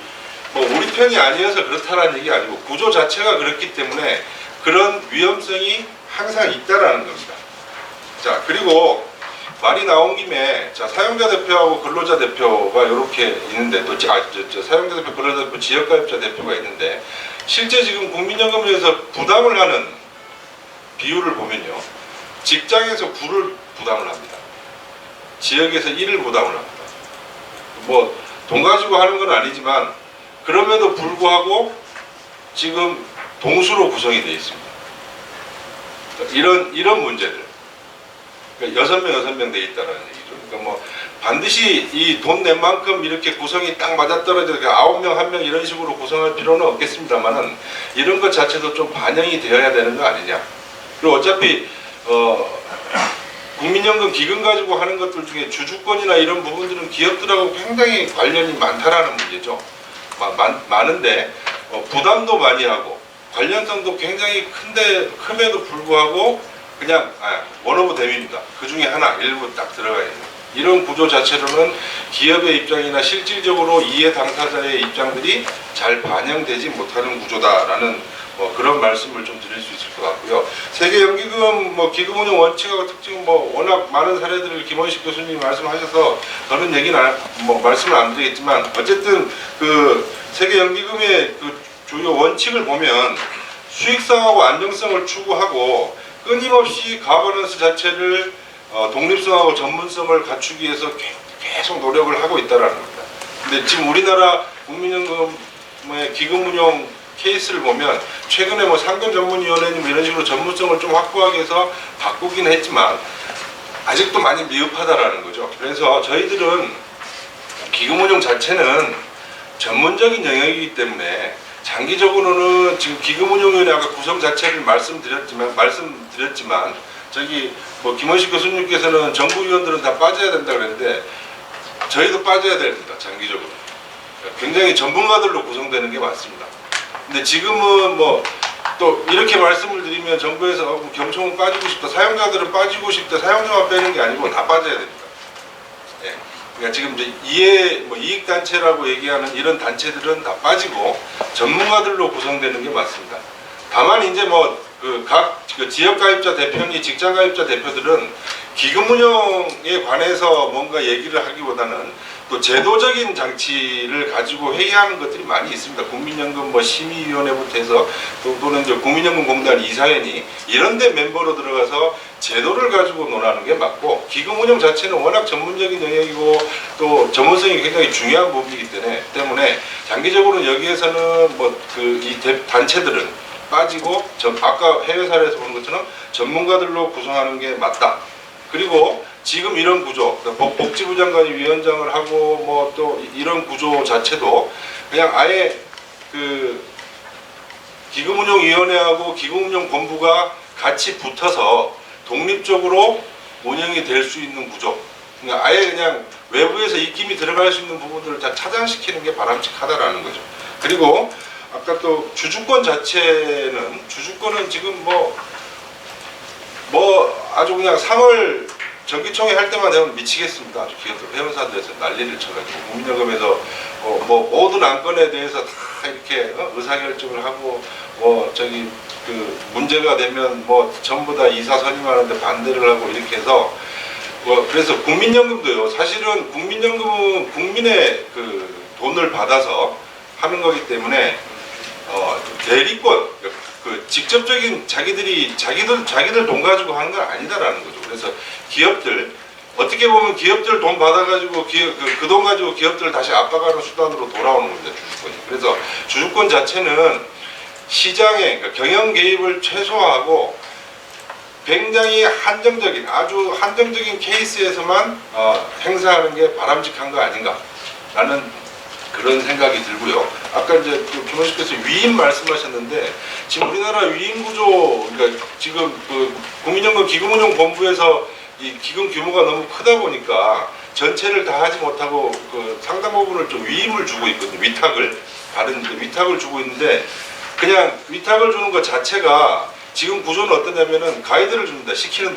뭐 우리 편이 아니어서 그렇다라는 얘기 아니고 구조 자체가 그렇기 때문에 그런 위험성이 항상 있다라는 겁니다. 자, 그리고 말이 나온 김에 자 사용자 대표하고 근로자 대표가 이렇게 있는데 또 사용자 대표, 근로자 대표, 지역가입자 대표가 있는데 실제 지금 국민연금에서 부담을 하는 비율을 보면요. 직장에서 9를 부담을 합니다. 지역에서 1을 부담을 합니다. 뭐 돈 가지고 하는 건 아니지만 그럼에도 불구하고 지금 동수로 구성이 되어 있습니다. 이런 문제들. 그러니까 6명 돼 있다는 얘기죠. 그러니까 뭐 반드시 이 돈 낸 만큼 이렇게 구성이 딱 맞아떨어져 9명, 1명 이런 식으로 구성할 필요는 없겠습니다만은 이런 것 자체도 좀 반영이 되어야 되는 거 아니냐. 그리고 어차피 국민연금 기금 가지고 하는 것들 중에 주주권이나 이런 부분들은 기업들하고 굉장히 관련이 많다라는 문제죠. 많은데 부담도 많이 하고 관련성도 굉장히 큼에도 불구하고 그냥 원오브 댐입니다. 그 중에 하나 일부 딱 들어가 있는 이런 구조 자체로는 기업의 입장이나 실질적으로 이해 당사자의 입장들이 잘 반영되지 못하는 구조다라는 그런 말씀을 좀 드릴 수 있을 것 같고요. 세계연기금 기금 운영 원칙하고 특징은 워낙 많은 사례들을 김원식 교수님이 말씀하셔서 저는 말씀을 안 드리겠지만 어쨌든 그 세계연기금의 그 주요 원칙을 보면 수익성하고 안정성을 추구하고 끊임없이 가버넌스 자체를 독립성하고 전문성을 갖추기 위해서 계속 노력을 하고 있다는 겁니다. 근데 지금 우리나라 국민연금의 기금 운용 케이스를 보면 최근에 상금전문위원회님 이런 식으로 전문성을 좀 확보하기 위해서 바꾸긴 했지만 아직도 많이 미흡하다라는 거죠. 그래서 저희들은 기금 운용 자체는 전문적인 영역이기 때문에 장기적으로는 지금 기금운용위원회 아까 구성 자체를 말씀드렸지만 김원식 교수님께서는 정부위원들은 다 빠져야 된다 그랬는데 저희도 빠져야 됩니다. 장기적으로 굉장히 전문가들로 구성되는 게 맞습니다. 근데 지금은 또 이렇게 말씀을 드리면 정부에서 경총은 빠지고 싶다, 사용자들은 빠지고 싶다, 사용자만 빼는 게 아니고 다 빠져야 됩니다. 예. 그러니까 지금 이제 이익단체라고 얘기하는 이런 단체들은 다 빠지고 전문가들로 구성되는 게 맞습니다. 다만 이제 각 지역가입자 대표니 직장가입자 대표들은 기금 운영에 관해서 뭔가 얘기를 하기보다는 또 제도적인 장치를 가지고 회의하는 것들이 많이 있습니다. 국민연금 심의위원회부터 해서 또는 이제 국민연금공단 이사회니 이런 데 멤버로 들어가서 제도를 가지고 논하는 게 맞고 기금 운영 자체는 워낙 전문적인 영역이고 또 전문성이 굉장히 중요한 부분이기 때문에 장기적으로 여기에서는 이 단체들은 빠지고 아까 해외 사례에서 본 것처럼 전문가들로 구성하는 게 맞다. 그리고 지금 이런 구조, 복지부 장관이 위원장을 하고 또 이런 구조 자체도 그냥 아예 그 기금운용위원회하고 기금운용본부가 같이 붙어서 독립적으로 운영이 될 수 있는 구조. 그러니까 아예 그냥 외부에서 입김이 들어갈 수 있는 부분들을 다 차단시키는 게 바람직하다라는 거죠. 그리고 아까 또 주주권 자체는 지금 아주 그냥 3월 정기총회 할 때만 되면 미치겠습니다. 아주 기업들 회원사들에서 난리를 쳐가지고 국민연금에서 모든 안건에 대해서 다 이렇게 의사결정을 하고 그 문제가 되면 전부 다 이사 선임하는데 반대를 하고 이렇게 해서 그래서 국민연금도요. 사실은 국민연금은 국민의 그 돈을 받아서 하는 거기 때문에 대리권 그 직접적인 자기들 돈 가지고 하는 건 아니다라는 거죠. 그래서 기업들 어떻게 보면 기업들 돈 받아가지고 그 돈 가지고 기업들을 다시 압박하는 수단으로 돌아오는 겁니다. 주주권이. 그래서 주주권 자체는 시장의 경영 개입을 최소화하고 굉장히 아주 한정적인 케이스에서만 행사하는 게 바람직한 거 아닌가라는 그런 생각이 들고요. 아까 이제 김원식께서 위임 말씀하셨는데 지금 우리나라 위임 구조, 그러니까 지금 그 국민연금 기금운용본부에서 이 기금 규모가 너무 크다 보니까 전체를 다 하지 못하고 그 상당 부분을 좀 위임을 주고 있거든요. 위탁을 주고 있는데 그냥 위탁을 주는 것 자체가 지금 구조는 어떠냐면은 가이드를 줍니다. 시키는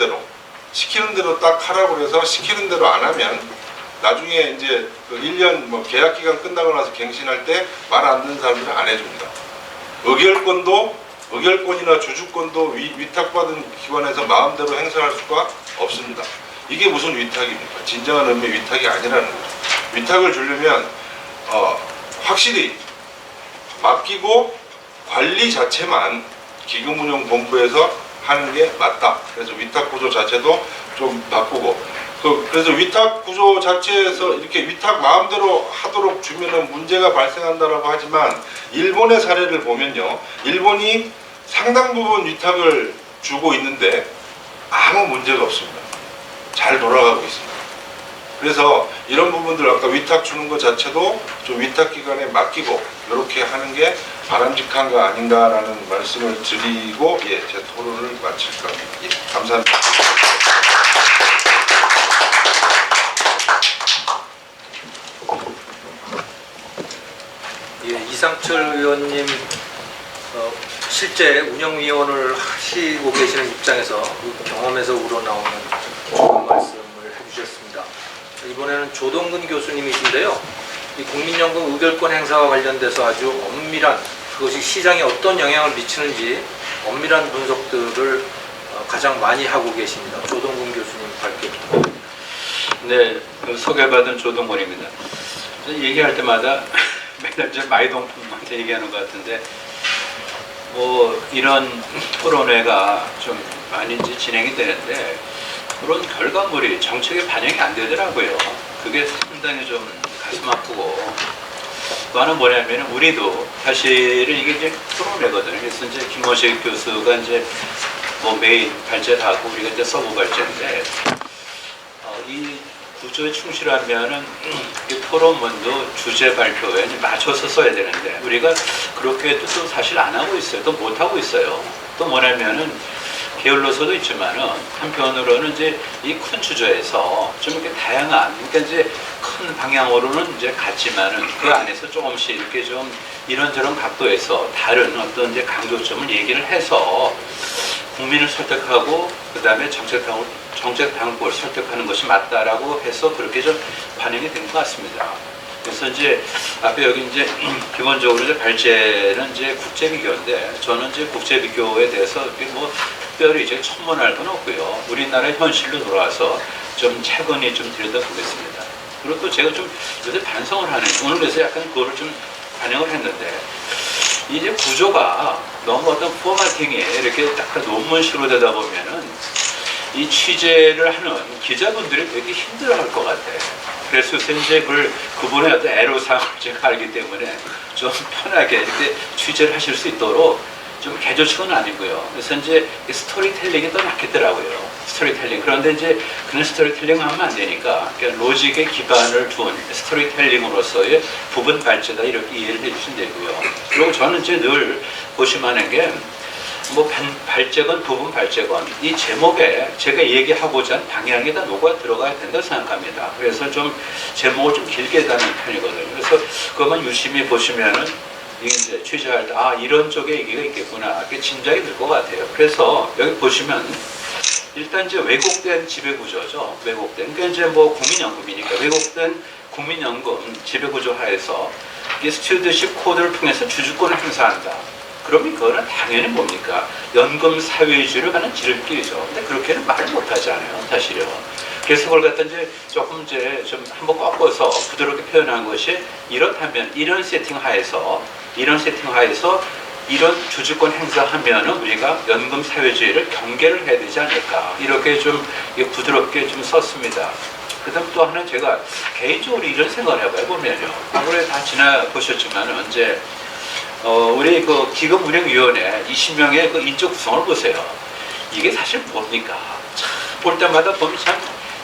대로 딱 하라고 해서 시키는 대로 안 하면 나중에 이제 그 1년 계약 기간 끝나고 나서 갱신할 때 말 안 듣는 사람들은 안 해줍니다. 의결권이나 주주권도 위탁받은 기관에서 마음대로 행사할 수가 없습니다. 이게 무슨 위탁입니까? 진정한 의미의 위탁이 아니라는 거죠. 위탁을 주려면 확실히 맡기고 관리 자체만 기금운용본부에서 하는 게 맞다. 그래서 위탁 구조 자체도 좀 바꾸고 그래서 위탁 구조 자체에서 이렇게 위탁 마음대로 하도록 주면은 문제가 발생한다라고 하지만 일본의 사례를 보면요. 일본이 상당 부분 위탁을 주고 있는데 아무 문제가 없습니다. 잘 돌아가고 있습니다. 그래서 이런 부분들 아까 위탁 주는 것 자체도 좀 위탁 기관에 맡기고 이렇게 하는 게 바람직한 거 아닌가라는 말씀을 드리고 제 토론을 마칠 겁니다. 감사합니다. 이상철 의원님 실제 운영위원을 하시고 계시는 입장에서 그 경험에서 우러나오는 좋은 말씀을 해주셨습니다. 이번에는 조동근 교수님이신데요. 이 국민연금 의결권 행사와 관련돼서 아주 엄밀한 그것이 시장에 어떤 영향을 미치는지 엄밀한 분석들을 가장 많이 하고 계십니다. 조동근 교수님 밝게 부탁드립니다. 네, 소개받은 조동건입니다. 얘기할 때마다 맨날 이제 마이동풍한테 얘기하는 것 같은데 뭐 이런 토론회가 좀 많이 이제 진행이 되는데 그런 결과물이 정책에 반영이 안 되더라고요. 그게 상당히 좀 가슴 아프고 또 하나 뭐냐면 우리도 사실은 이게 이제 토론회거든요. 그래서 이제 김원식 교수가 이제 뭐 메인 발제를 하고 우리가 이제 서브 발제인데 이 구조에 충실하면은 이 토론문도 주제 발표에 맞춰서 써야 되는데 우리가 그렇게도 또 사실 안 하고 있어요. 또 못 하고 있어요. 또 뭐냐면은 게을러서도 있지만은 한편으로는 이제 이 큰 주제에서 좀 이렇게 다양한 그러니까 이제 큰 방향으로는 이제 같지만은 그 안에서 조금씩 이렇게 좀 이런저런 각도에서 다른 어떤 이제 강조점을 얘기를 해서 국민을 설득하고 그 다음에 정책 당국을 설득하는 것이 맞다라고 해서 그렇게 좀 반영이 된 것 같습니다. 그래서 이제 앞에 여기 이제 기본적으로 이제 발제는 이제 국제비교인데 저는 이제 국제비교에 대해서 뭐 특별히 이제 첨언할 건 없고요. 우리나라의 현실로 돌아와서 좀 차근히 좀 들여다보겠습니다. 그리고 또 제가 좀 요새 반성을 하는 오늘 그래서 약간 그거를 좀 반영을 했는데 이제 구조가 너무 어떤 포마팅에 이렇게 딱 논문식으로 되다 보면은 이 취재를 하는 기자분들이 되게 힘들어할 것 같아요. 그래서 이제 그분의 어떤 애로사항을 제가 알기 때문에 좀 편하게 이렇게 취재를 하실 수 있도록 좀 개조책은 아니고요. 그래서 이제 스토리텔링이 더 낫겠더라고요. 스토리텔링. 그런데 이제 그냥 스토리텔링 하면 안 되니까 그러니까 로직에 기반을 둔 스토리텔링으로서의 부분 발제다 이렇게 이해를 해주시면 되고요. 그리고 저는 이제 늘 고심하는 게 뭐 발제건 부분 발제건 이 제목에 제가 얘기하고자 하는 방향이 다 녹아 들어가야 된다고 생각합니다. 그래서 좀 제목을 좀 길게 다는 편이거든요. 그래서 그것만 유심히 보시면은 이제 취재할 때 이런 쪽에 얘기가 있겠구나 이렇게 짐작이 들 것 같아요. 그래서 여기 보시면 일단 이제 왜곡된 지배구조죠. 왜곡된 그러니까 이제 뭐 국민연금이니까 왜곡된 국민연금 지배구조 하에서 이 스튜어드십 코드를 통해서 주주권을 행사한다. 그러면 그거는 당연히 뭡니까? 연금 사회주의를 가는 지름길이죠. 근데 그렇게는 말을 못 하잖아요, 사실은. 그래서 그걸 갖다 이제 조금 이제 좀 한번 꺾어서 부드럽게 표현한 것이 이렇다면 이런 세팅 하에서 이런 주주권 행사하면은 우리가 연금 사회주의를 경계를 해야 되지 않을까. 이렇게 좀 부드럽게 좀 썼습니다. 그 다음 또 하나 제가 개인적으로 이런 생각을 해봐요. 보면요. 아무래도 다 지나보셨지만은 이제 우리 그 기금운용위원회 20명의 그 인적 구성을 보세요. 이게 사실 뭡니까? 참 볼 때마다 보면 참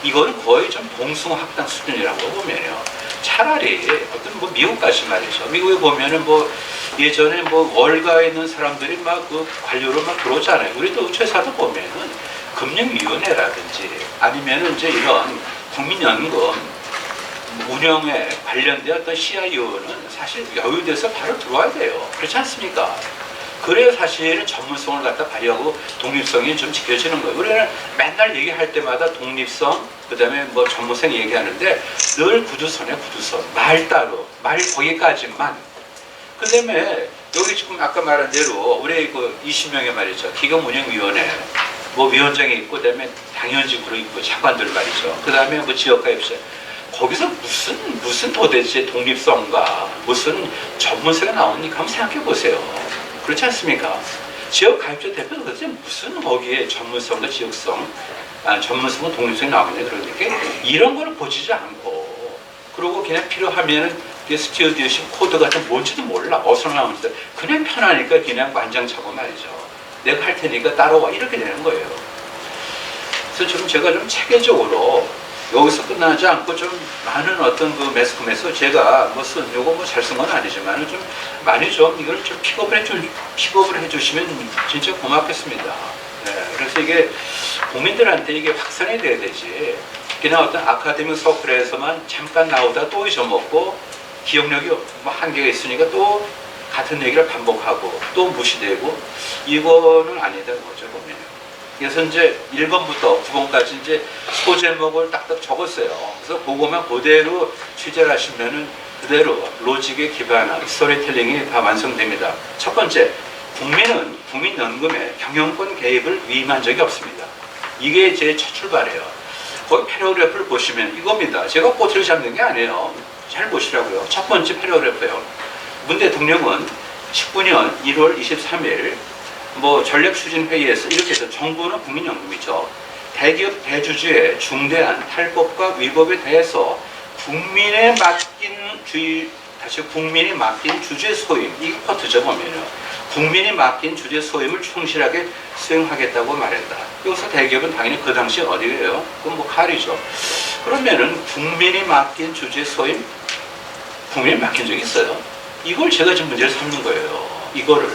이거는 거의 좀 봉숭아학당 수준이라고 보면요. 차라리 어떤 뭐 미국까지 말이죠. 미국에 보면은 뭐 예전에 뭐 월가에 있는 사람들이 막 그 관료로 막 들어오잖아요. 우리도 최사도 보면은 금융위원회라든지 아니면은 이제 이런 국민연금 운영에 관련된 어떤 CIO는 사실 여유돼서 바로 들어와야 돼요. 그렇지 않습니까? 그래야 사실은 전문성을 갖다 발휘하고 독립성이 좀 지켜지는 거예요. 우리는 맨날 얘기할 때마다 독립성, 그 다음에 뭐 전문성 얘기하는데 늘 구두선에 구두선, 말 따로, 말 거기까지만. 그 다음에 여기 지금 아까 말한 대로 우리 그 20명의 말이죠. 기금운영위원회, 뭐 위원장이 있고, 그 다음에 당연직으로 있고, 장관들 말이죠. 그 다음에 뭐 지역가입사. 거기서 무슨 도대체 독립성과 무슨 전문성이 나옵니까? 한번 생각해 보세요. 그렇지 않습니까? 지역 가입자 대표도 도대체 무슨 거기에 전문성과 지역성, 전문성과 독립성이 나오냐 그러니까 이런 거를 보지도 않고 그리고 그냥 필요하면은 스튜어디십 코드 같은 뭔지도 몰라 어디서 나오는지 그냥 편하니까 그냥 완장 차고 말이죠. 내가 할 테니까 따라와 이렇게 되는 거예요. 그래서 좀 제가 좀 체계적으로 여기서 끝나지 않고 좀 많은 어떤 그 매스컴에서 제가 뭐 쓴 요거 뭐 잘 쓴 건 아니지만 좀 많이 좀 이걸 좀 픽업을 해주시면 진짜 고맙겠습니다. 네, 그래서 이게 국민들한테 이게 확산이 돼야 되지. 그냥 어떤 아카데믹 서클에서만 잠깐 나오다 또 잊어먹고 기억력이 뭐 한계가 있으니까 또 같은 얘기를 반복하고 또 무시되고 이거는 아니다 거죠 보면. 그래서 이제 1번부터 9번까지 이제 소제목을 딱딱 적었어요. 그래서 그거만 그대로 취재를 하시면은 그대로 로직에 기반한 스토리텔링이 다 완성됩니다. 첫 번째, 국민은 국민연금에 경영권 개입을 위임한 적이 없습니다. 이게 제 첫 출발이에요. 거기 패러그래프를 보시면 이겁니다. 제가 꼬투리 잡는 게 아니에요. 잘 보시라고요. 첫 번째 패러그래프예요. 문 대통령은 19년 1월 23일 뭐 전략추진회의에서 이렇게 해서 정부는 국민연금이죠. 대기업 대주주의 중대한 탈법과 위법에 대해서 국민에 맡긴 주제 소임, 이게 퍼트죠 보면요. 국민이 맡긴 주제 소임을 충실하게 수행하겠다고 말했다. 여기서 대기업은 당연히 그 당시 어디예요? 그건 뭐 칼이죠. 그러면은 국민이 맡긴 주제 소임, 국민이 맡긴 적이 있어요? 이걸 제가 지금 문제를 삼는 거예요. 이거를.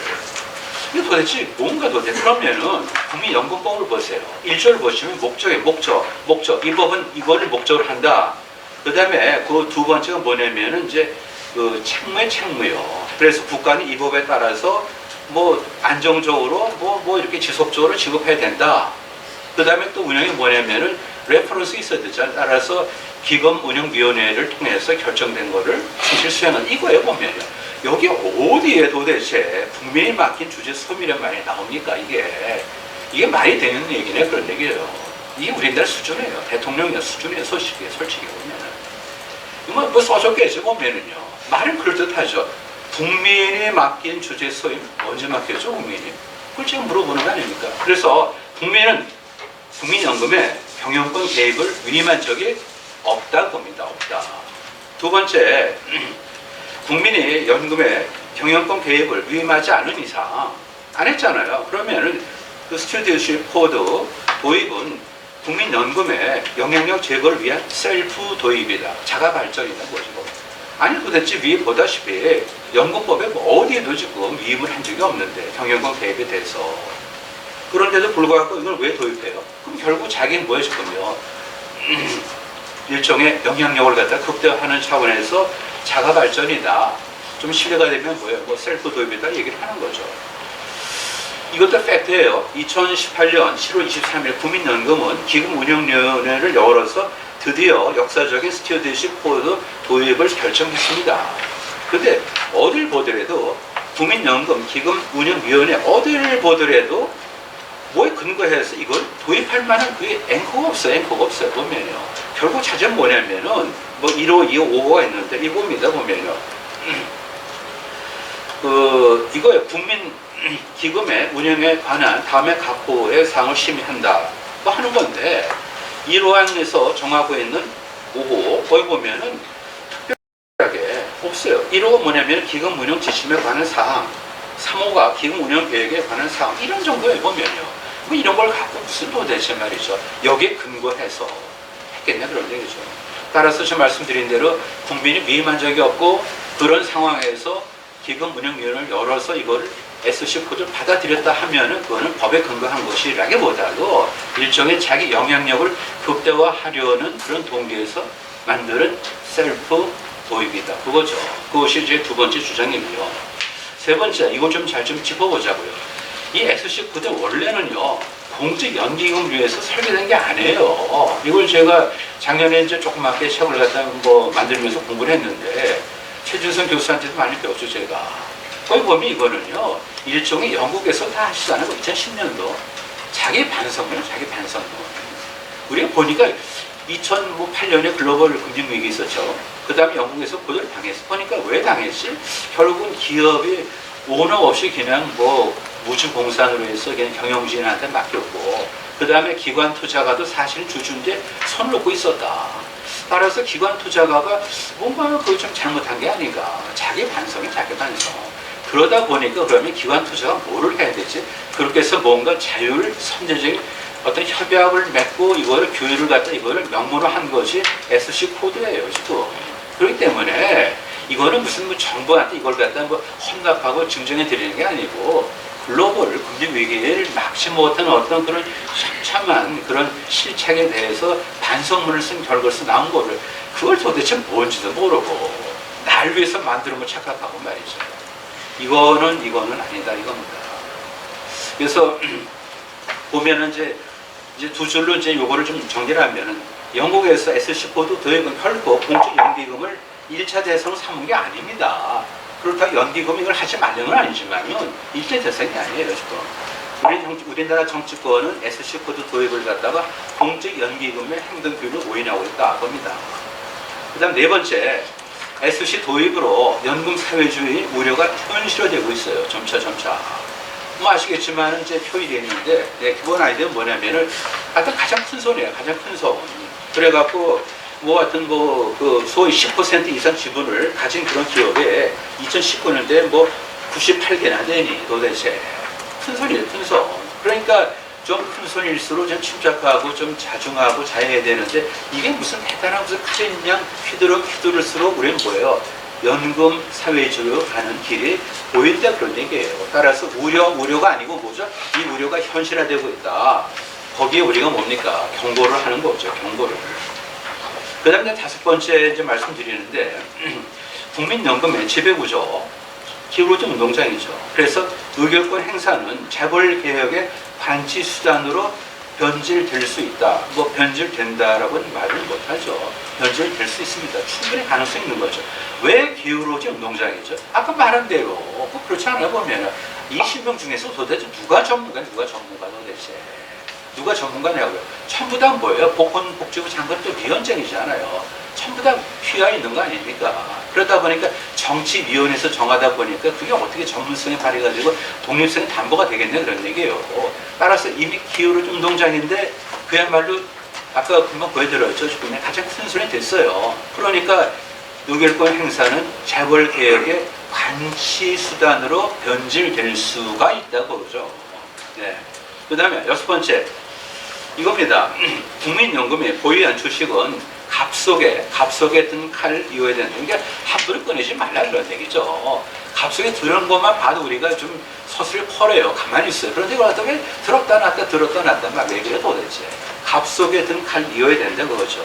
이게 도대체 뭔가 도대체 그러면은 국민연금법을 보세요. 1조를 보시면 목적. 이 법은 이거를 목적으로 한다. 그 다음에 그 두 번째가 뭐냐면은 이제 그 책무요. 그래서 국가는 이 법에 따라서 뭐 안정적으로 뭐 이렇게 지속적으로 지급해야 된다. 그 다음에 또 운영이 뭐냐면은 레퍼런스 있어야 되잖아요. 따라서 기금운영위원회를 통해서 결정된 거를 충실 수행한 이거예요 보면요. 여기 어디에 도대체 국민이 맡긴 주제 소임이란 말이 나옵니까? 이게 말이 되는 얘기네 그런 얘기예요. 이게 우리나라 수준이에요. 대통령의 수준이에요. 솔직히 보면은. 뭐 써줬겠지 보면은요. 말은 그럴듯하죠. 국민이 맡긴 주제 소임 언제 맡겼죠 국민이? 그걸 지금 물어보는 거 아닙니까? 그래서 국민은 국민연금에 경영권 개입을 위임한 적이 없다 봅니다. 없다. 두 번째, 국민이 연금에 경영권 개입을 위임하지 않은 이상 안 했잖아요. 그러면은 그 스튜디오십 코드 도입은 국민연금의 영향력 제거를 위한 셀프 도입이다. 자가 발전이다 뭐죠. 아니 도대체 위에 보다시피 연금법에 뭐 어디에도 지금 위임을 한 적이 없는데 경영권 개입에 대해서 그런데도 불구하고 이걸 왜 도입해요? 그럼 결국 자기는 뭐 해줄 거며 일종의 영향력을 갖다 극대화하는 차원에서 자가 발전이다. 좀 신뢰가 되면 뭐예요? 뭐 셀프 도입이다 얘기를 하는 거죠. 이것도 팩트예요. 2018년 7월 23일 국민연금은 기금운영위원회를 열어서 드디어 역사적인 스튜어디십 코드 도입을 결정했습니다. 근데 어딜 보더라도 국민연금 기금운영위원회 어딜 보더라도 뭐에 근거해서 이걸 도입할 만한 그게 앵커가 없어요. 보면요. 결국 찾은 뭐냐면은 뭐 1호, 2호, 5호가 있는데 이겁니다. 보면요. 이거예요. 국민 기금의 운영에 관한 다음에 각 호의 사항을 심의한다. 뭐 하는 건데 1호안에서 정하고 있는 5호 거기 보면은 특별하게 없어요. 1호가 뭐냐면 기금 운영 지침에 관한 사항, 3호가 기금 운영 계획에 관한 사항 이런 정도에 보면요. 뭐 이런 걸 갖고 무슨 도대체 말이죠. 여기에 근거해서 했겠냐 그런 얘기죠. 따라서 제가 말씀드린 대로 국민이 위임한 적이 없고 그런 상황에서 기금운영위원회를 열어서 이거를 SC 코드를 받아들였다 하면은 그거는 법에 근거한 것이라기보다도 일종의 자기 영향력을 극대화하려는 그런 동기에서 만드는 셀프 도입이다. 그거죠. 그것이 이제 두 번째 주장이고요. 세 번째, 이거 좀 잘 좀 짚어보자고요. 이 SC 코드 원래는요 공직연기금류에서 설계된 게 아니에요. 이걸 제가 작년에 이제 조그맣게 책을 갖다 뭐 만들면서 공부를 했는데 최준성 교수한테도 많이 배웠죠 제가. 거기 보면 이거는요 일종의 영국에서 다 하시잖아요. 2010년도 자기 반성문. 우리가 보니까 2008년에 글로벌 금융위기 있었죠. 그 다음에 영국에서 그걸 당했어. 보니까 왜 당했지? 결국은 기업이 오너 없이 그냥 뭐 무주공산으로 해서 그냥 경영진한테 맡겼고 그 다음에 기관 투자가도 사실은 주주인데 손 놓고 있었다. 따라서 기관 투자가가 뭔가 그거 좀 잘못한 게 아닌가. 자기 반성. 그러다 보니까 그러면 기관 투자가 뭐를 해야 되지? 그렇게 해서 뭔가 자율 선제적인 어떤 협약을 맺고 이거를 교육을 갖다 이거를 명문으로 한 것이 SC 코드예요 지금. 그렇기 때문에 이거는 무슨 뭐 정부한테 이걸 갖다 뭐 헌납하고 증정해 드리는 게 아니고 글로벌 금융 위기를 막지 못한 어떤 그런 참참한 그런 실책에 대해서 반성문을 쓴 결과에서 나온 거를 그걸 도대체 뭔지도 모르고 날 위해서 만들어 착각하고 말이죠. 이거는 아니다 이겁니다. 그래서 보면은 이제 두 줄로 이제 요거를 좀 정리를 하면은 영국에서 SC 코드 도입은 결코 공적 연기금을 1차 대상으로 삼은 게 아닙니다. 그렇다고 연기금 이걸 하지 말려는 아니지만요. 1차 대상이 아니에요 지금. 우리나라 정치권은 SC 코드 도입을 갖다가 공적 연기금의 행동 규율을 오인하고 있다 겁니다. 그다음 네 번째. SC 도입으로 연금 사회주의 우려가 현실화되고 있어요. 점차. 뭐 아시겠지만 이제 표일이 있는데 기본 아이디어는 뭐냐면은 하여튼 가장 큰 손이에요. 가장 큰 손. 그래갖고 뭐 하여튼 뭐 그 소위 10% 이상 지분을 가진 그런 기업에 2019년도에 뭐 98개나 되니 도대체 큰 손이에요. 큰 손. 그러니까 좀 큰 손일수록 좀 침착하고 좀 자중하고 자해야 되는데 이게 무슨 대단한 무슨 큰 양 휘두를수록 우리는 뭐예요? 연금 사회주의로 가는 길이 보인다 그런 얘기예요. 따라서 우려가 아니고 뭐죠? 이 우려가 현실화되고 있다. 거기에 우리가 뭡니까? 경고를 하는 거죠. 경고를. 그 다음에 다섯 번째 이제 말씀드리는데 국민연금의 지배구조 기울어진 운동장이죠. 그래서 의결권 행사는 재벌 개혁의 관치 수단으로 변질될 수 있다. 뭐 변질된다라고는 말을 못하죠. 변질될 수 있습니다. 충분히 가능성이 있는 거죠. 왜 기울어진 운동장이죠? 아까 말한 대로 뭐 그렇지 않아 보면 20명 중에서 도대체 누가 전문가 도대체 누가 전문가냐고요? 전부 다 뭐예요? 보건복지부 장관 또 위원장이잖아요. 전부 다 휘하 있는 거 아닙니까? 그러다 보니까 정치위원회에서 정하다 보니까 그게 어떻게 전문성이 발휘가 되고 독립성이 담보가 되겠냐 그런 얘기예요. 따라서 이미 기울어진 운동장인데 그야말로 아까 금방 보여드렸죠. 지금 가장 큰 손이 됐어요. 그러니까 의결권 행사는 재벌 개혁의 관치 수단으로 변질될 수가 있다고 그러죠. 네. 그 다음에 여섯 번째 이겁니다. 국민연금의 보유한 주식은 갑 속에 든 칼 이어야 되는 게 그러니까 함부로 꺼내지 말라 그런 얘기죠. 갑 속에 들은 것만 봐도 우리가 좀 서슬 펄해요. 가만히 있어요. 그런데 이걸 갖다 왜 들었다 놨다 막 왜 그래 도대체. 갑 속에 든 칼 이어야 된다 그거죠.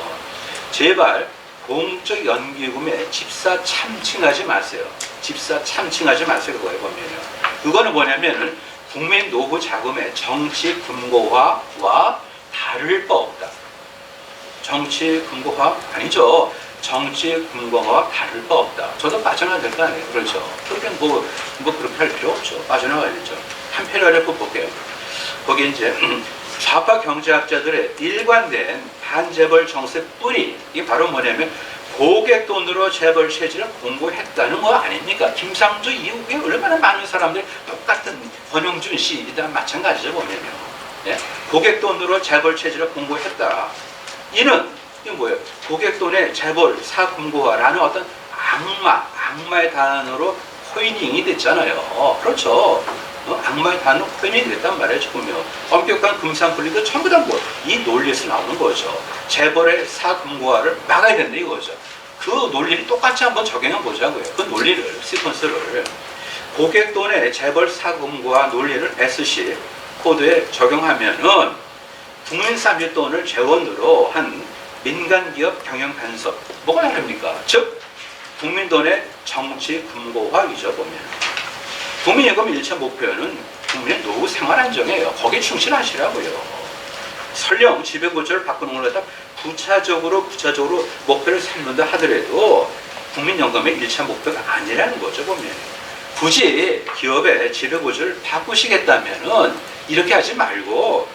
제발 공적 연기금에 집사 참칭하지 마세요. 그거에 보면요. 그거는 뭐냐면은 국민 노후 자금의 정치 금고화와 다를 바 없다. 정치 금고화 아니죠. 정치 금고화와 다를 바 없다. 저도 빠져나가야 될 거 아니에요. 그렇죠. 그렇게 뭐 그렇게 할 필요 없죠. 빠져나가야죠. 한 패러그래프 볼게요. 거기 이제 좌파 경제학자들의 일관된 반재벌 정책 뿌리 이게 바로 뭐냐면 고객 돈으로 재벌 체질을 공고했다는 거 아닙니까? 김상조 이후에 얼마나 많은 사람들이 똑같은 권영준 씨이다 마찬가지죠 보면요. 예? 고객 돈으로 재벌 체질을 공고했다. 이게 뭐예요? 고객 돈의 재벌 사금고화라는 어떤 악마의 단어로 코이닝이 됐잖아요. 그렇죠. 악마의 단어 코이닝이 됐단 말이에요. 보면 엄격한 금상분리도 전부 다 이 논리에서 나오는 거죠. 재벌의 사금고화를 막아야 된다 이거죠. 그 논리를 똑같이 한번 적용해 보자고요. 그 논리를 시퀀스를 고객 돈의 재벌 사금고화 논리를 SC 코드에 적용하면은 국민 쌈짓돈을 재원으로 한 민간기업 경영 간섭 뭐가 다릅니까? 즉 국민돈의 정치 금고화이죠 보면. 국민연금 1차 목표는 국민의 노후 생활 안정이에요. 거기에 충실하시라고요. 설령 지배구조를 바꾸는 걸로 갖다 부차적으로 목표를 삼는다 하더라도 국민연금의 1차 목표가 아니라는 거죠 보면. 굳이 기업의 지배구조를 바꾸시겠다면은 이렇게 하지 말고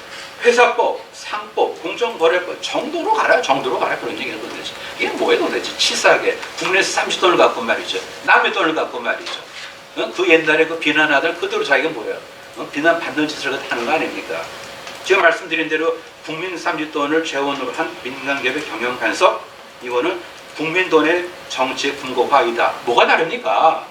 회사법, 상법, 공정거래법 정도로 가라 그런 얘기는 도대체 이게 뭐예요 도대체 치사하게 국내에서 30돈을 갖고 말이죠. 남의 돈을 갖고 말이죠. 그 옛날에 그 비난하던 그대로 자기가 뭐예요? 비난받는 짓을 하는 거 아닙니까? 지금 말씀드린 대로 국민 30돈을 재원으로 한 민간기업의 경영 간섭 이거는 국민 돈의 정치 금고화이다. 뭐가 다릅니까?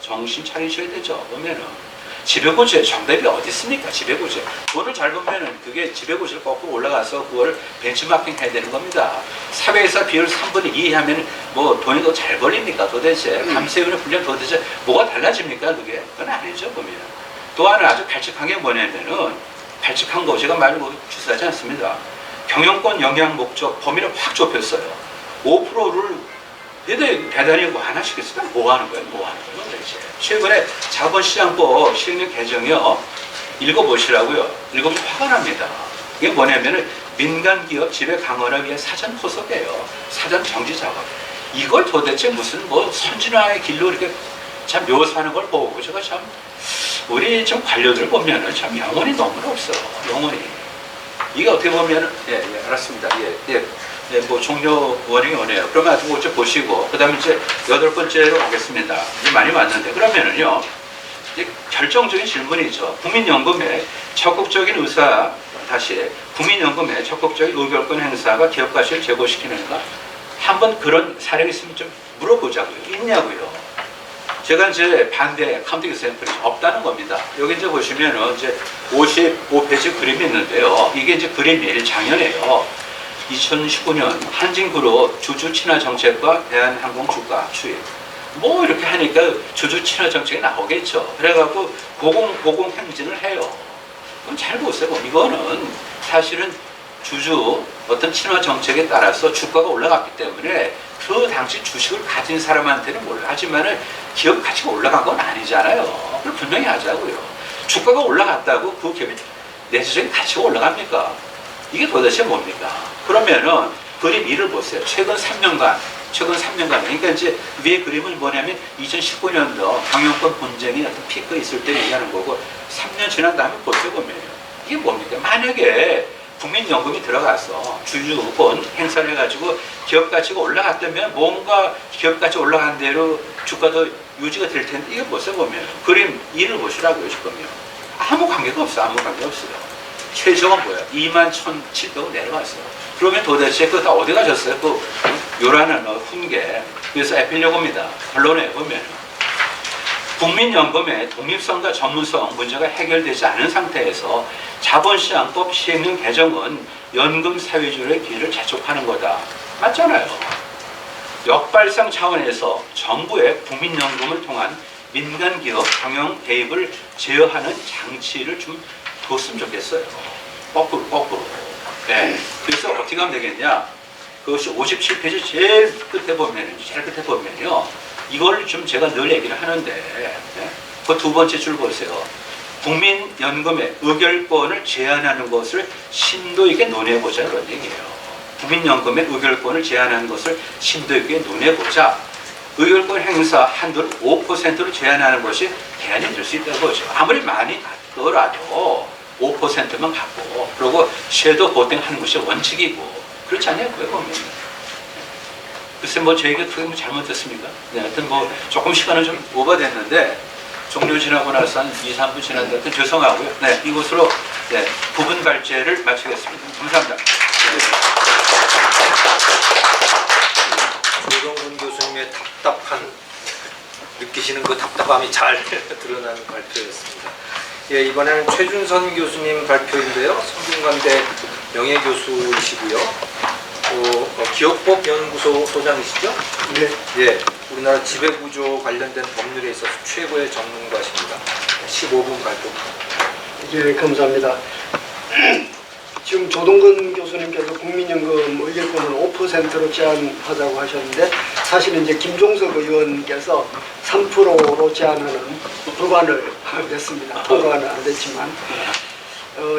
정신 차리셔야 되죠. 보면은 지배구조의 정답이 어디 있습니까? 지배구조. 돈을 잘 벌면은 그게 지배구조를 거꾸로 올라가서 그걸 벤치마킹 해야 되는 겁니다. 사회에서 비율 3분의 2 하면 뭐 돈이 더 잘 벌립니까? 도대체 감세운의 분량 도대체 뭐가 달라집니까? 그게 그건 아니죠. 보면 또 하나 아주 발칙한 게 뭐냐면은 발칙한 거 제가 말고 주사하지 않습니다. 경영권 영향 목적 범위를 확 좁혔어요. 5%를 대단히 뭐 하나 시켰으면 뭐 하는 거예요? 뭐 하는 거예요? 도대체. 최근에 자본시장법 시행령 개정이요. 읽어보시라고요. 읽으면 화가 납니다. 이게 뭐냐면은 민간기업 지배 강화를 위한 사전 포석이에요. 사전 정지 작업. 이걸 도대체 무슨 뭐 선진화의 길로 이렇게 참 묘사하는 걸 보고 제가 참 우리 좀 관료들 보면은 참 영혼이 너무나 없어. 영혼이. 이게 어떻게 보면은 예, 알았습니다. 뭐 종료 워닝이 오네요. 그러면 아주 뭐 좀 보시고 그다음에 이제 8번째로 가겠습니다. 이제 많이 왔는데 그러면은요. 이제 결정적인 질문이죠. 국민연금의 적극적인 의사 다시 국민연금의 적극적인 의결권 행사가 기업 가치를 제고시키는가? 한번 그런 사례가 있으면 좀 물어보자고요. 있냐고요. 제가 이제 반대 카운팅 샘플이 없다는 겁니다. 여기 이제 보시면은 이제 55페이지 그림이 있는데요. 이게 이제 그림이 작년에요. 2019년 한진그룹 주주 친화 정책과 대한항공 주가 추이. 뭐 이렇게 하니까 주주 친화 정책이 나오겠죠. 그래갖고 고공 행진을 해요. 그럼 잘 보세요. 이거는 사실은 주주 어떤 친화 정책에 따라서 주가가 올라갔기 때문에 그 당시 주식을 가진 사람한테는 몰라. 하지만은 기업 가치가 올라간 건 아니잖아요. 그걸 분명히 하자고요. 주가가 올라갔다고 그 기업의 내재적인 가치가 올라갑니까? 이게 도대체 뭡니까? 그러면은 그림 2를 보세요. 최근 3년간. 그러니까 이제 위에 그림은 뭐냐면 2019년도 경영권 분쟁이 어떤 피크 있을 때 얘기하는 거고 3년 지난 다음에 보세요 보면 이게 뭡니까? 만약에 국민연금이 들어가서 주주권 행사를 해가지고 기업 가치가 올라갔다면 뭔가 기업 가치 올라간 대로 주가도 유지가 될 텐데 이게 보세요 보면 그림 2를 보시라고요 지금요. 아무 관계가 없어요. 아무 관계가 없어요. 최저가 뭐야? 21,700원 내려갔어요. 그러면 도대체 그거 다 어디 가셨어요? 그 요란한 훈계. 그래서 에필로그입니다. 결론에 보면 국민연금의 독립성과 전문성 문제가 해결되지 않은 상태에서 자본시장법 시행령 개정은 연금 사회주의의 길을 재촉하는 거다. 맞잖아요. 역발상 차원에서 정부의 국민연금을 통한 민간기업 경영 개입을 제어하는 장치를 좀 뒀으면 좋겠어요. 거꾸로. 네. 그래서 어떻게 하면 되겠냐? 그것이 57페이지 제일 끝에 보면요. 이걸 좀 제가 늘 얘기를 하는데, 네? 그 두 번째 줄 보세요. 국민연금의 의결권을 제한하는 것을 심도 있게 논해보자 그런 얘기예요. 국민연금의 의결권을 제한하는 것을 심도 있게 논해보자. 의결권 행사 한도를 5%로 제한하는 것이 대안이 될 수 있다는 거죠. 아무리 많이 갖더라도 5%만 갖고 그리고 섀도우 보팅하는 것이 원칙이고 그렇지 않냐고요 보면. 글쎄 뭐 제 얘기가 그게 잘못됐습니까? 네, 하여튼 뭐 조금 시간은 좀 오버됐는데 종료 지나고 나서 한 2, 3분 지났는데 하여튼 죄송하고요. 네, 이곳으로 네, 부분 발제를 마치겠습니다. 감사합니다. 조정근 교수님의 느끼시는 그 답답함이 잘 드러나는 발표였습니다. 예, 이번에는 최준선 교수님 발표인데요. 성균관대 명예교수이시고요. 기업법 연구소 소장이시죠? 네. 예, 우리나라 지배구조 관련된 법률에 있어서 최고의 전문가십니다. 15분 발표. 예, 감사합니다. 지금 조동근 교수님께서 국민연금 의결권을 5%로 제한하자고 하셨는데 사실은 이제 김종석 의원께서 3%로 제한하는 법안을 냈습니다. 통과는 안 됐지만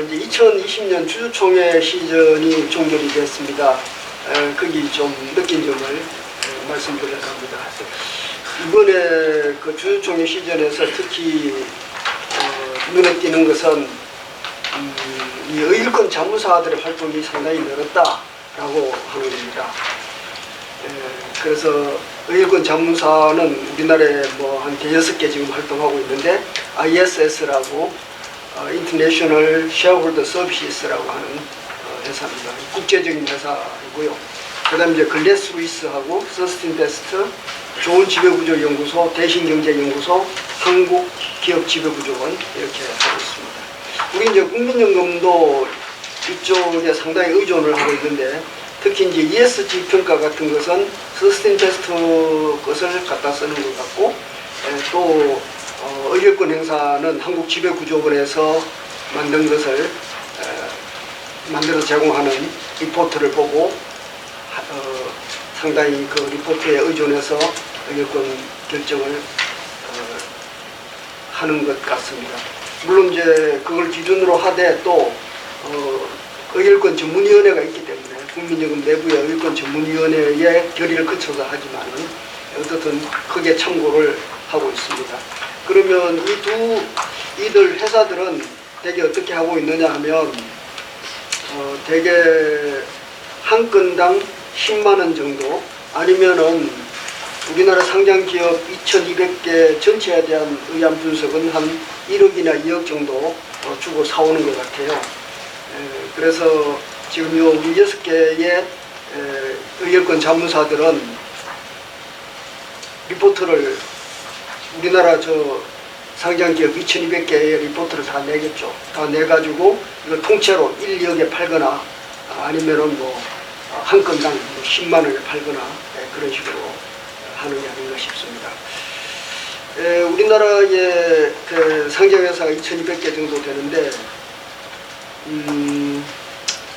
이제 2020년 주주총회 시즌이 종결이 됐습니다. 거기 좀 느낀 점을 말씀드려야 합니다. 이번에 그 주주총회 시즌에서 특히 눈에 띄는 것은 이 의결권 자무사들의 활동이 상당히 늘었다라고 하는 겁니다. 그래서 의결권 자무사는 우리나라에 뭐 한 6개 지금 활동하고 있는데 ISS라고 International Shareholder Services라고 하는 회사입니다. 국제적인 회사이고요. 그다음에 이제 글래스 루이스하고 서스틴 베스트, 좋은 지배구조연구소, 대신경제연구소, 한국기업지배구조원 이렇게 하고 있습니다. 우리 이제 국민연금도 이쪽에 상당히 의존을 하고 있는데 특히 이제 ESG 평가 같은 것은 서스틴 베스트 것을 갖다 쓰는 것 같고 또 의결권 행사는 한국지배구조원에서 만든 것을 만들어 제공하는 리포트를 보고 상당히 그 리포트에 의존해서 의결권 결정을 하는 것 같습니다. 물론 이제 그걸 기준으로 하되 또 의결권 전문위원회가 있기 때문에 국민연금 내부의 의결권 전문위원회의 결의를 거쳐서 하지만은 어떻든 크게 참고를 하고 있습니다. 그러면 이들 회사들은 대개 어떻게 하고 있느냐 하면 대개 한 건당 10만 원 정도 아니면은 우리나라 상장기업 2,200개 전체에 대한 의안 분석은 한 1억이나 2억 정도 주고 사오는 것 같아요. 그래서 지금 요 우리 6개의 의결권 자문사들은 리포트를 우리나라 상장기업 2,200개의 리포트를 다 내겠죠. 다 내가지고 이걸 통째로 1, 2억에 팔거나 아니면은 뭐 한 건당 10만 원에 팔거나 그런 식으로 하는 게 아닌가 싶습니다. 우리나라의 그 상장회사가 2,200개 정도 되는데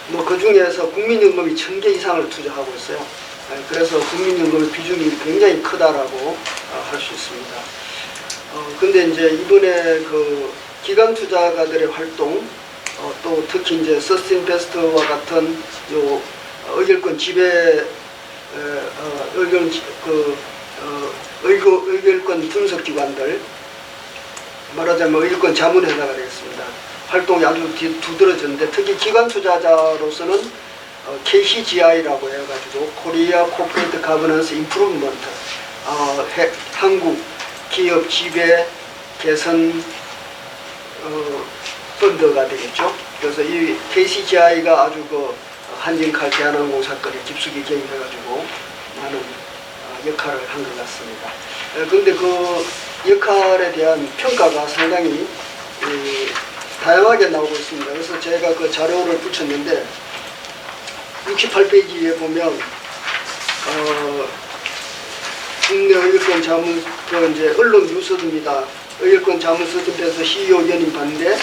뭐 그 중에서 국민연금이 1,000개 이상을 투자하고 있어요. 그래서 국민연금의 비중이 굉장히 크다라고 할 수 있습니다. 근데 이제 이번에 그 기관 투자가들의 활동, 또 특히 이제 서스틴 베스트와 같은 요 의결권 지배, 의결권 분석 기관들, 말하자면 의결권 자문회사가 되겠습니다. 활동이 아주 두드러졌는데 특히 기관 투자자로서는 KCGI라고 해가지고 코리아 코퍼레이트 가버넌스 임프루브먼트, 한국 기업 지배 개선 펀드가 되겠죠. 그래서 이 KCGI가 아주 그 한진칼 대한항공 사건에 깊숙이 개입해가지고 많은 역할을 한 것 같습니다. 그런데 그 역할에 대한 평가가 상당히 다양하게 나오고 있습니다. 그래서 제가 그 자료를 붙였는데 68페이지에 보면 국내 의결권 자문 이제 언론 뉴스입니다. 의결권 자문 서점에서 CEO 연임 반대,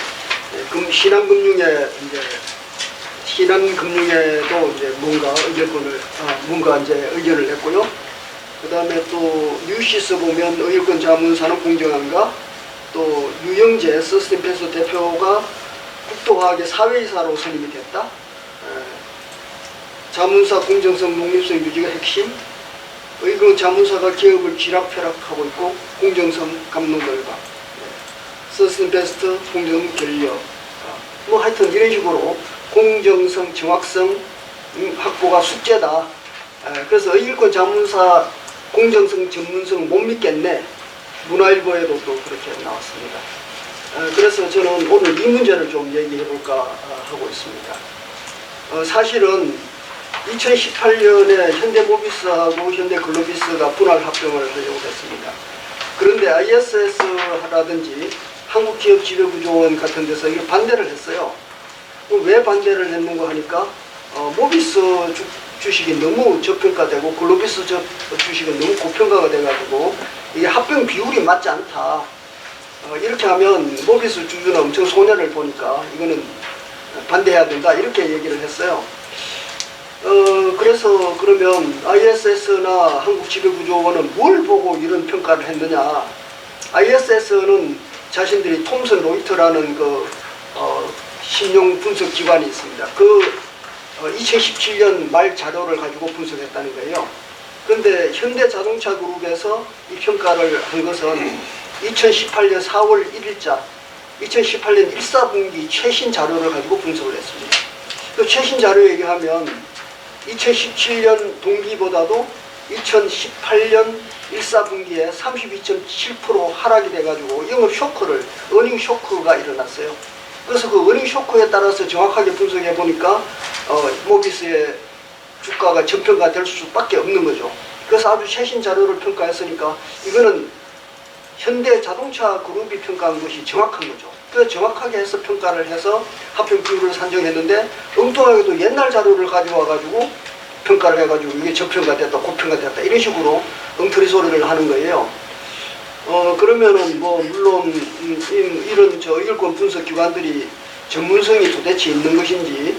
신한금융에 이제 신한금융에도 이제 뭔가 의결권을 뭔가 이제 의견을 냈고요. 그 다음에 또 뉴시스 보면 의결권 자문사는 공정한가, 또 유영재 서스틴 베스트 대표가 국토화학의 사회이사로 선임이 됐다. 자문사 공정성 독립성 유지가 핵심. 의결권 자문사가 기업을 쥐락펴락하고 있고 공정성 감론 결과. 서스틴 베스트 공정성 결력. 뭐 하여튼 이런 식으로 공정성 정확성 확보가 숙제다. 그래서 의결권 자문사 공정성 전문성 못 믿겠네. 문화일보에도 또 그렇게 나왔습니다. 그래서 저는 오늘 이 문제를 좀 얘기해 볼까 하고 있습니다. 사실은 2018년에 현대모비스하고 현대글로비스가 분할 합병을 하려고 했습니다. 그런데 ISS라든지 한국기업지배구조원 같은 데서 이걸 반대를 했어요. 왜 반대를 했는가 하니까 모비스 주식이 너무 저평가되고 글로비스 주식은 너무 고평가가 돼가지고 이게 합병 비율이 맞지 않다. 이렇게 하면 모비스 주주는 엄청 손해를 보니까 이거는 반대해야 된다. 이렇게 얘기를 했어요. 그래서 그러면 ISS나 한국지배구조원은 뭘 보고 이런 평가를 했느냐. ISS는 자신들이 톰슨 로이터라는 그 신용 분석 기관이 있습니다. 그 2017년 말 자료를 가지고 분석했다는 거예요. 그런데 현대자동차그룹에서 이 평가를 한 것은 2018년 4월 1일자 2018년 1사분기 최신 자료를 가지고 분석을 했습니다. 그 최신 자료 얘기하면 2017년 동기보다도 2018년 1사분기에 32.7% 하락이 돼가지고 영업 쇼크를, 어닝 쇼크가 일어났어요. 그래서 그 어닝 쇼크에 따라서 정확하게 분석해 보니까 모비스의 주가가 저평가 될 수밖에 없는 거죠. 그래서 아주 최신 자료를 평가했으니까 이거는 현대 자동차 그룹이 평가한 것이 정확한 거죠. 그래서 정확하게 해서 평가를 해서 합평 비율을 산정했는데 엉뚱하게도 옛날 자료를 가져와 가지고 평가를 해가지고 이게 저평가 됐다 고평가 됐다 이런 식으로 엉터리 소리를 하는 거예요. 그러면은 뭐 물론 이런 저 의결권 분석 기관들이 전문성이 도대체 있는 것인지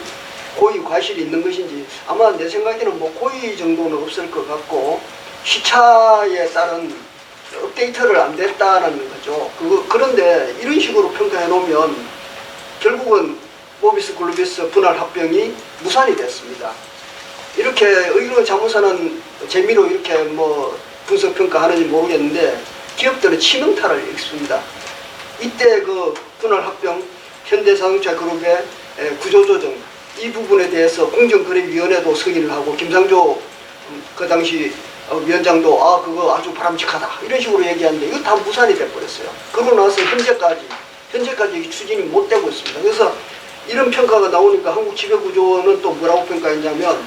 고의 과실이 있는 것인지 아마 내 생각에는 뭐 고의 정도는 없을 것 같고 시차에 따른 업데이트를 안 됐다는 거죠. 그런데 이런 식으로 평가해 놓으면 결국은 모비스 글로비스 분할 합병이 무산이 됐습니다. 이렇게 의결권 자문사는 재미로 이렇게 뭐 분석 평가하는지 모르겠는데 기업들은 치명타를 입습니다. 이때 그 분할 합병 현대자동차 그룹의 구조조정 이 부분에 대해서 공정거래위원회도 승인을 하고 김상조 그 당시 위원장도 그거 아주 바람직하다 이런 식으로 얘기하는데 이거 다 무산이 돼버렸어요. 그러고 나서 현재까지 추진이 못 되고 있습니다. 그래서 이런 평가가 나오니까 한국지배구조원은 또 뭐라고 평가했냐면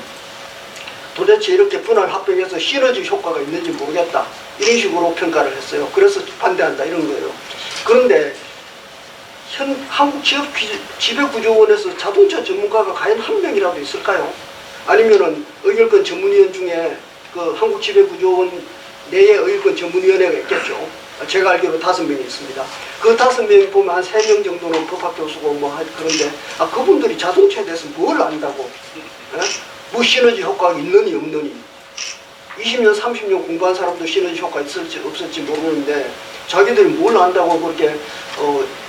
도대체 이렇게 분할 합병해서 시너지 효과가 있는지 모르겠다 이런 식으로 평가를 했어요. 그래서 반대한다 이런 거예요. 그런데 한국지배구조원에서 자동차 전문가가 과연 한 명이라도 있을까요? 아니면은 의결권 전문위원 중에 그 한국지배구조원 내에 의결권 전문위원회가 있겠죠. 제가 알기로 5명이 있습니다. 그 5명이 보면 한 3명 정도는 법학 교수고 뭐 그런데 그분들이 자동차에 대해서 뭘 안다고? 뭐 시너지 효과가 있느니 없느니 20년 30년 공부한 사람도 시너지 효과 있을지 없을지 모르는데 자기들이 뭘 안다고 그렇게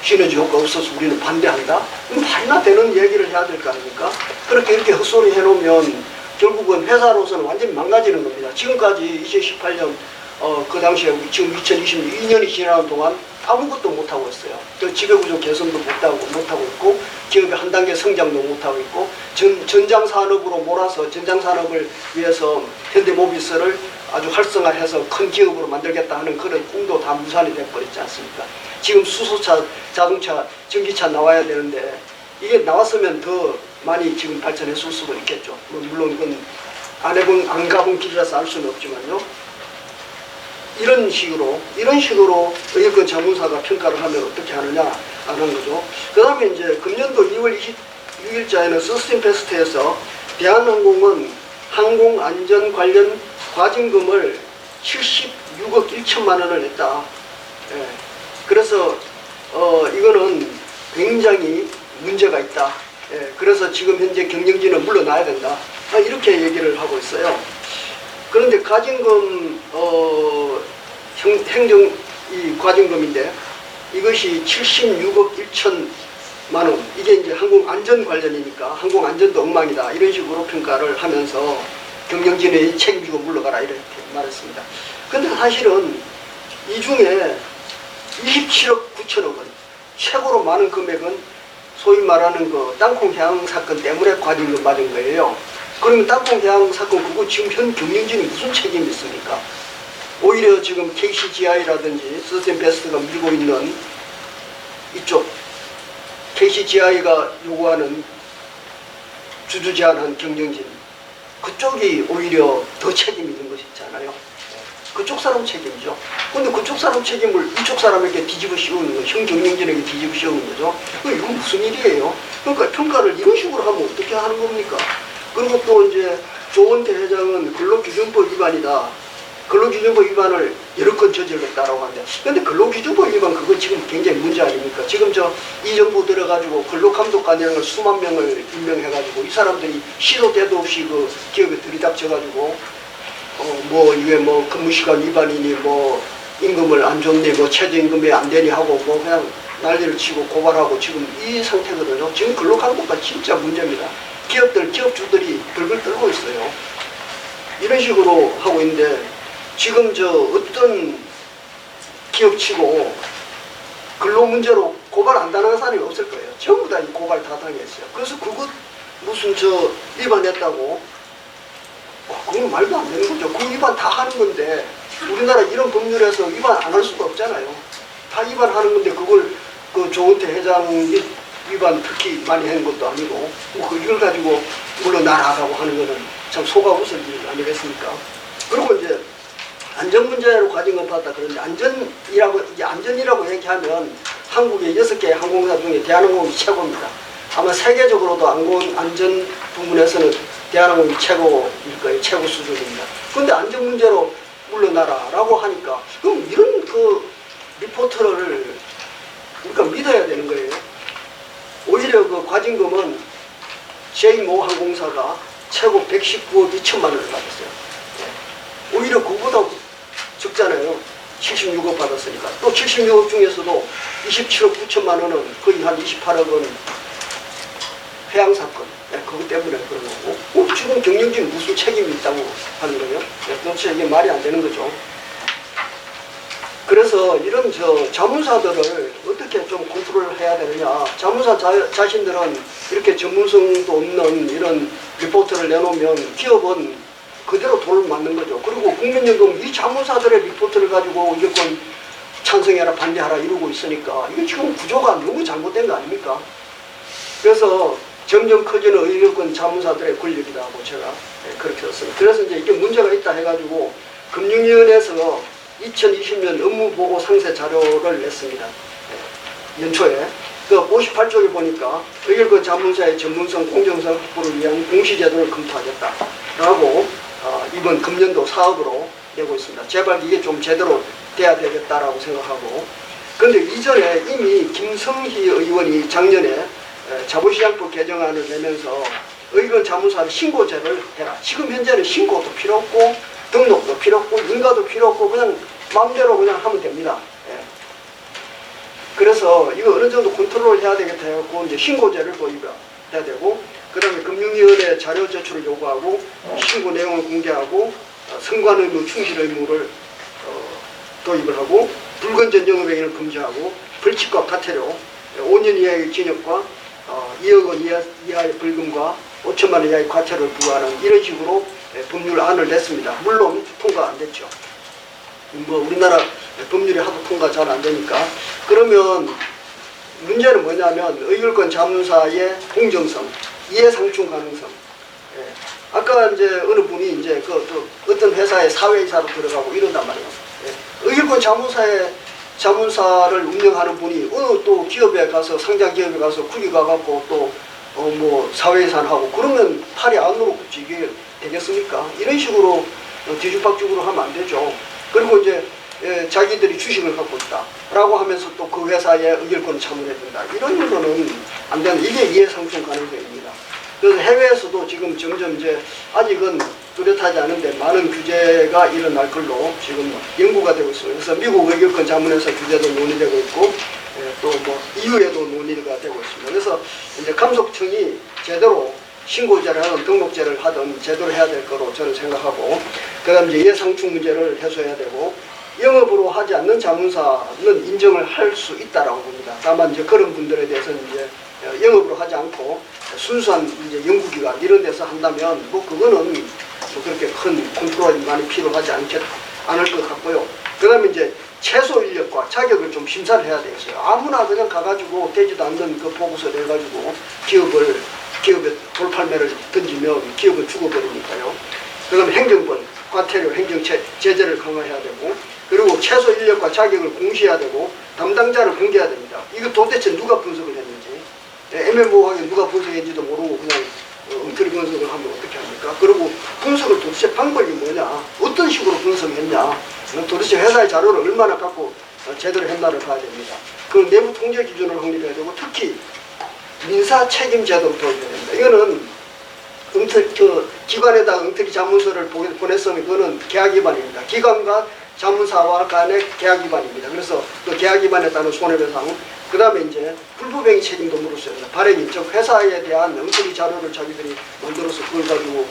시너지 효과 없어서 우리는 반대한다? 말이나 되는 얘기를 해야 될 거 아닙니까? 그렇게 이렇게 헛소리 해놓으면 결국은 회사로서는 완전히 망가지는 겁니다. 지금까지 2018년 그 당시에 지금 2022년이 지나는 동안 아무것도 못하고 있어요. 그 지배구조 개선도 못하고 있고 기업의 한 단계 성장도 못하고 있고 전장산업으로 몰아서 전장산업을 위해서 현대모비스를 아주 활성화해서 큰 기업으로 만들겠다 하는 그런 꿈도 다 무산이 돼버렸지 않습니까? 지금 수소차, 자동차, 전기차 나와야 되는데 이게 나왔으면 더 많이 지금 발전했을 수도 있겠죠. 물론 그건 안 가본 길이라서 알 수는 없지만요. 이런 식으로 의결권 자문사가 평가를 하면 어떻게 하느냐 하는 거죠. 그 다음에 이제 금년도 2월 26일자에는 서스틴 페스트에서 대한항공은 항공안전 관련 과징금을 76억 1천만 원을 냈다. 예. 그래서 이거는 굉장히 문제가 있다. 예. 그래서 지금 현재 경영진은 물러나야 된다. 이렇게 얘기를 하고 있어요. 그런데 과징금 행정 이 과징금인데 이것이 76억 1천만 원 이게 이제 항공 안전 관련이니까 항공 안전도 엉망이다 이런 식으로 평가를 하면서 경영진의 책임지고 물러가라 이렇게 말했습니다. 그런데 사실은 이 중에 27억 9천억 원 최고로 많은 금액은 소위 말하는 그 땅콩 해양 사건 때문에 과징금 받은 거예요. 그러면 땅콩 해양 사건 그거 지금 현 경영진이 무슨 책임이 있습니까? 오히려 지금 KCGI라든지 서스틴 베스트가 밀고 있는 이쪽 KCGI가 요구하는 주주 제한한 경영진 그쪽이 오히려 더 책임이 있는 것이 있잖아요. 그쪽 사람 책임이죠. 근데 그쪽 사람 책임을 이쪽 사람에게 뒤집어 씌우는 거죠. 형 경영진에게 뒤집어 씌우는 거죠. 이건 무슨 일이에요? 그러니까 평가를 이런 식으로 하면 어떻게 하는 겁니까? 그리고 또 이제 조원태 회장은 근로기준법 위반이다. 근로기준법 위반을 여러 건 저질렀다라고 하는데 근데 근로기준법 위반 그거 지금 굉장히 문제 아닙니까? 지금 이 정부 들어가지고 근로감독관이라는 걸 수만 명을 임명해가지고 이 사람들이 시도 때도 없이 그 기업에 들이닥쳐가지고 이게 뭐 근무시간 위반이니 뭐 임금을 안 줬니 뭐 최저임금이 안 되니 하고 뭐 그냥 난리를 치고 고발하고 지금 이 상태거든요. 지금 근로감독관 진짜 문제입니다. 기업주들이 벌벌 떨고 있어요. 이런 식으로 하고 있는데 지금 어떤 기업치고 근로 문제로 고발 안 당하는 사람이 없을 거예요. 전부 다 이 고발 다 당했어요. 그래서 그것 무슨 위반했다고 그건 말도 안 되는 거죠. 그 위반 다 하는 건데 우리나라 이런 법률에서 위반 안 할 수가 없잖아요. 다 위반하는 건데 그걸 그 조은태 회장이 위반 특히 많이 한 것도 아니고 뭐 이걸 가지고 물러나라라고 하는 것은 참 속아 웃을 일 아니겠습니까? 그리고 이제 안전 문제로 가진 봤다 그런데 안전이라고 얘기하면 한국의 6개의 항공사 중에 대한항공이 최고입니다. 아마 세계적으로도 안전 부분에서는 대한항공이 최고일 거예요. 최고 수준입니다. 그런데 안전 문제로 물러나라라고 하니까 그럼 이런 그 리포터를 우리가 믿어야 되는 거예요. 오히려 그 과징금은 제2모 항공사가 최고 119억 2천만 원을 받았어요. 오히려 그보다 적잖아요. 76억 받았으니까. 또 76억 중에서도 27억 9천만 원은 거의 한 28억은 해양사건. 그것 때문에 그런 거고. 지금 경영진 무슨 책임이 있다고 하는 거예요? 도대체 이게 말이 안 되는 거죠. 그래서 이런 자문사들을 어떻게 좀 컨트롤을 해야 되느냐. 자문사 자신들은 이렇게 전문성도 없는 이런 리포트를 내놓으면 기업은 그대로 돈을 맞는 거죠. 그리고 국민연금 이 자문사들의 리포트를 가지고 이건 찬성해라 반대하라 이러고 있으니까 이게 지금 구조가 너무 잘못된 거 아닙니까? 그래서 점점 커지는 의료권 자문사들의 권력이라고 제가 그렇게 썼습니다. 그래서 이제 이게 문제가 있다 해가지고 금융위원회에서 2020년 업무보고 상세 자료를 냈습니다. 연초에. 그 58쪽에 보니까 의결권 자문사의 전문성, 공정성 확보를 위한 공시제도를 검토하겠다라고 이번 금년도 사업으로 내고 있습니다. 제발 이게 좀 제대로 돼야 되겠다라고 생각하고. 그런데 이전에 이미 김성희 의원이 작년에 자본시장법 개정안을 내면서 의결 자문사를 신고제를 해라. 지금 현재는 신고도 필요 없고 등록도 필요 없고 인가도 필요 없고 그냥 마음대로 그냥 하면 됩니다. 그래서 이거 어느 정도 컨트롤을 해야 되겠다 해갖고 이제 신고제를 도입해야 되고 그 다음에 금융위원회 자료 제출을 요구하고 신고 내용을 공개하고 선관 의무 충실 의무를 도입을 하고 불건전 영업행위를 금지하고 벌칙과 과태료 5년 이하의 징역과 2억 원 이하의 벌금과 5천만 원 이하의 과태료를 부과하는 이런 식으로 법률안을 냈습니다. 물론 통과 안 됐죠. 뭐 우리나라 법률이 하도 통과 잘 안 되니까. 그러면 문제는 뭐냐면 의결권 자문사의 공정성, 이해상충 가능성. 아까 이제 어느 분이 이제 어떤 회사의 사회이사로 들어가고 이런단 말이에요. 의결권 자문사를 운영하는 분이 어느 또 기업에 가서 상장 기업에 가서 구리 가갖고 또 뭐 사회이사를 하고 그러면 팔이 안으로 굳지 이게 되겠습니까? 이런 식으로 뒤죽박죽으로 하면 안 되죠. 그리고 이제 자기들이 주식을 갖고 있다라고 하면서 또 그 회사의 의결권을 자문해야 된다. 이런 거는 안 되는 이게 이해상충 가능성입니다. 그래서 해외에서도 지금 점점 이제 아직은 뚜렷하지 않은데 많은 규제가 일어날 걸로 지금 연구가 되고 있습니다. 그래서 미국 의결권 자문에서 규제도 논의되고 있고 또 뭐 EU에도 논의가 되고 있습니다. 그래서 이제 감독청이 제대로 신고제를 하든 등록제를 하든 제대로 해야 될 거로 저는 생각하고 그 다음 이제 이해상충 문제를 해소해야 되고 영업으로 하지 않는 자문사는 인정을 할 수 있다라고 봅니다. 다만 이제 그런 분들에 대해서는 이제 영업으로 하지 않고 순수한 이제 연구기관 이런 데서 한다면 뭐 그거는 뭐 그렇게 큰 컨트롤이 많이 필요하지 않을 것 같고요. 그 다음에 이제 최소 인력과 자격을 좀 심사를 해야 되겠어요. 아무나 그냥 가가지고 되지도 않는 그 보고서를 해가지고 기업에 돌팔매를 던지면 기업을 죽어버리니까요. 그 다음에 행정권, 과태료, 행정제재를 강화해야 되고 그리고 최소 인력과 자격을 공시해야 되고 담당자를 공개해야 됩니다. 이거 도대체 누가 분석을 했는지 애매모호하게 누가 분석했는지도 모르고 그냥 엉터리 분석을 하면 어떻게 합니까? 그리고 분석을 도대체 방법이 뭐냐? 어떤 식으로 분석했냐? 도대체 회사의 자료를 얼마나 갖고 제대로 했나를 봐야 됩니다. 그 내부 통제 기준을 확립해야 되고 특히 민사 책임 제도를 도입해야 됩니다. 이거는 기관에다 엉터리 자문서를 보냈으면 그거는 계약 위반입니다. 기관과 자문사와 간의 계약 위반입니다. 그래서 그 계약 위반에 따른 손해배상, 그 다음에 이제 불법행위 책임도 물었어야 됩니다. 발행인, 즉 회사에 대한 엉터리 자료를 자기들이 만들어서 그걸 가지고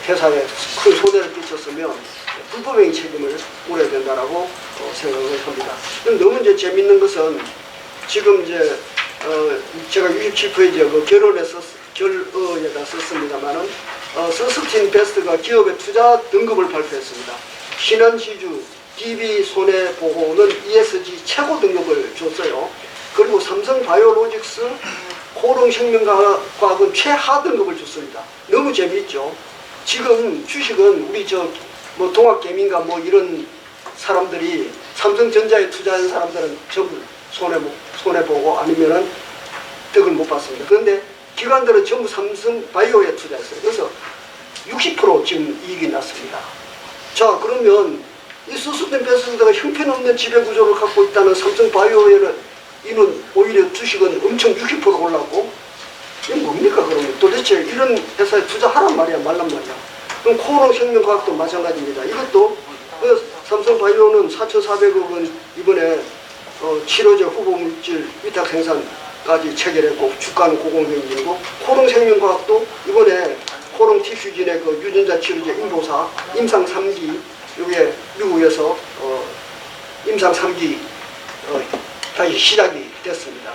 회사에 큰 손해를 끼쳤으면 불법행위 책임을 물어야 된다라고 생각을 합니다. 너무 이제 재밌는 것은 지금 이제 제가 67페이지에 그 결어에다 썼습니다만은 서스틴 베스트가 기업의 투자 등급을 발표했습니다. 신한지주, DB 손해보호는 ESG 최고 등급을 줬어요. 그리고 삼성 바이오로직스, 코롱 생명과학은 최하 등급을 줬습니다. 너무 재미있죠. 지금 주식은 우리 뭐 동학개민과 뭐 이런 사람들이 삼성전자에 투자한 사람들은 전부 손해보고 아니면은 득을 못 봤습니다. 그런데 기관들은 전부 삼성 바이오에 투자했어요. 그래서 60% 지금 이익이 났습니다. 자, 그러면 이 수습된 베스트가 형편없는 지배구조를 갖고 있다는 삼성 바이오에는 이는 오히려 주식은 엄청 60% 올랐고, 이게 뭡니까 그러면? 도대체 이런 회사에 투자하란 말이야 말란 말이야. 그럼 코오롱 생명과학도 마찬가지입니다. 이것도 삼성 바이오는 4,400억 원 이번에 치료제 후보물질 위탁 생산까지 체결했고 주가는 고공행진이고, 코오롱 생명과학도 이번에 코오롱 티슈진의 그 유전자 치료제 인보사 임상 3기 이게 미국에서 임상 3기 다시 시작이 됐습니다.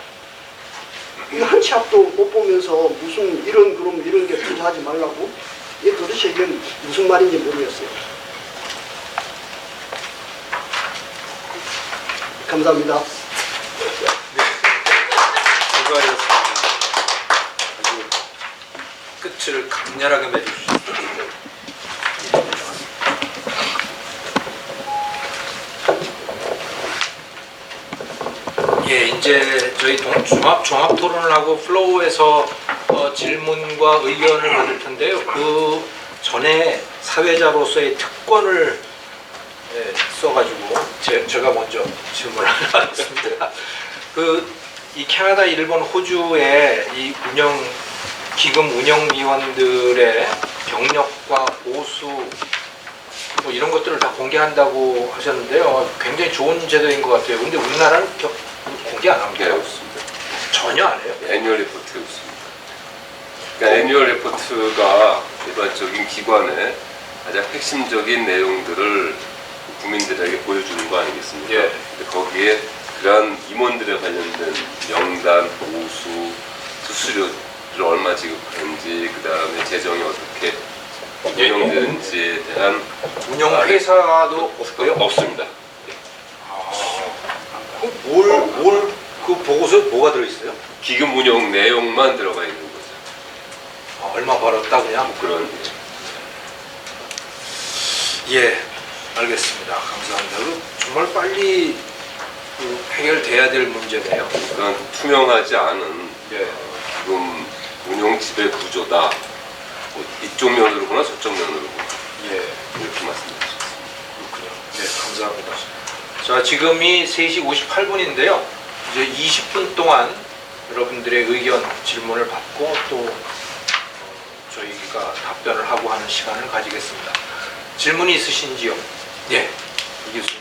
이 한 치 앞도 못 보면서 무슨 이런 게 투자하지 말라고? 이게 도대체 이게 무슨 말인지 모르겠어요. 감사합니다. 수고하셨습니다. 아주 끝을 강렬하게 맺으셨습니다. 예, 이제 저희 종합 토론을 하고 플로우에서 질문과 의견을 받을 텐데요. 그 전에 사회자로서의 특권을 써가지고 제가 먼저 질문을 하겠습니다. 이 캐나다, 일본, 호주의 이 기금 운영위원들의 경력과 보수 뭐 이런 것들을 다 공개한다고 하셨는데요. 굉장히 좋은 제도인 것 같아요. 근데 우리나라는 공개 안 합니다. 네, 없습니다. 전혀 안 해요. 애니얼 리포트 없습니다. 그러니까 애니얼 리포트가 일반적인 기관의 가장 핵심적인 내용들을 국민들에게 보여주는 거 아니겠습니까? 예. 근데 거기에 그러한 임원들에 관련된 명단, 보수, 수수료를 얼마 지급하는지, 그 다음에 재정이 어떻게 운영되는지에 대한 운영 회사도 없고요. 없습니다. 그 보고서에 뭐가 들어있어요? 기금 운영 내용만 들어가 있는 거죠. 얼마 벌었다 그냥? 뭐 그런 예, 알겠습니다. 감사합니다. 정말 빨리 해결돼야 될 문제네요. 그러니까 투명하지 않은 예. 기금 운용 지배 구조다. 뭐 이쪽 면으로 보나 저쪽 면으로 보나 예, 이렇게 말씀드리셨습니다. 그렇군요. 네, 감사합니다. 자, 지금이 3시 58분인데요. 이제 20분 동안 여러분들의 의견, 질문을 받고 또 저희가 답변을 하고 하는 시간을 가지겠습니다. 질문이 있으신지요? 예, 이 교수님.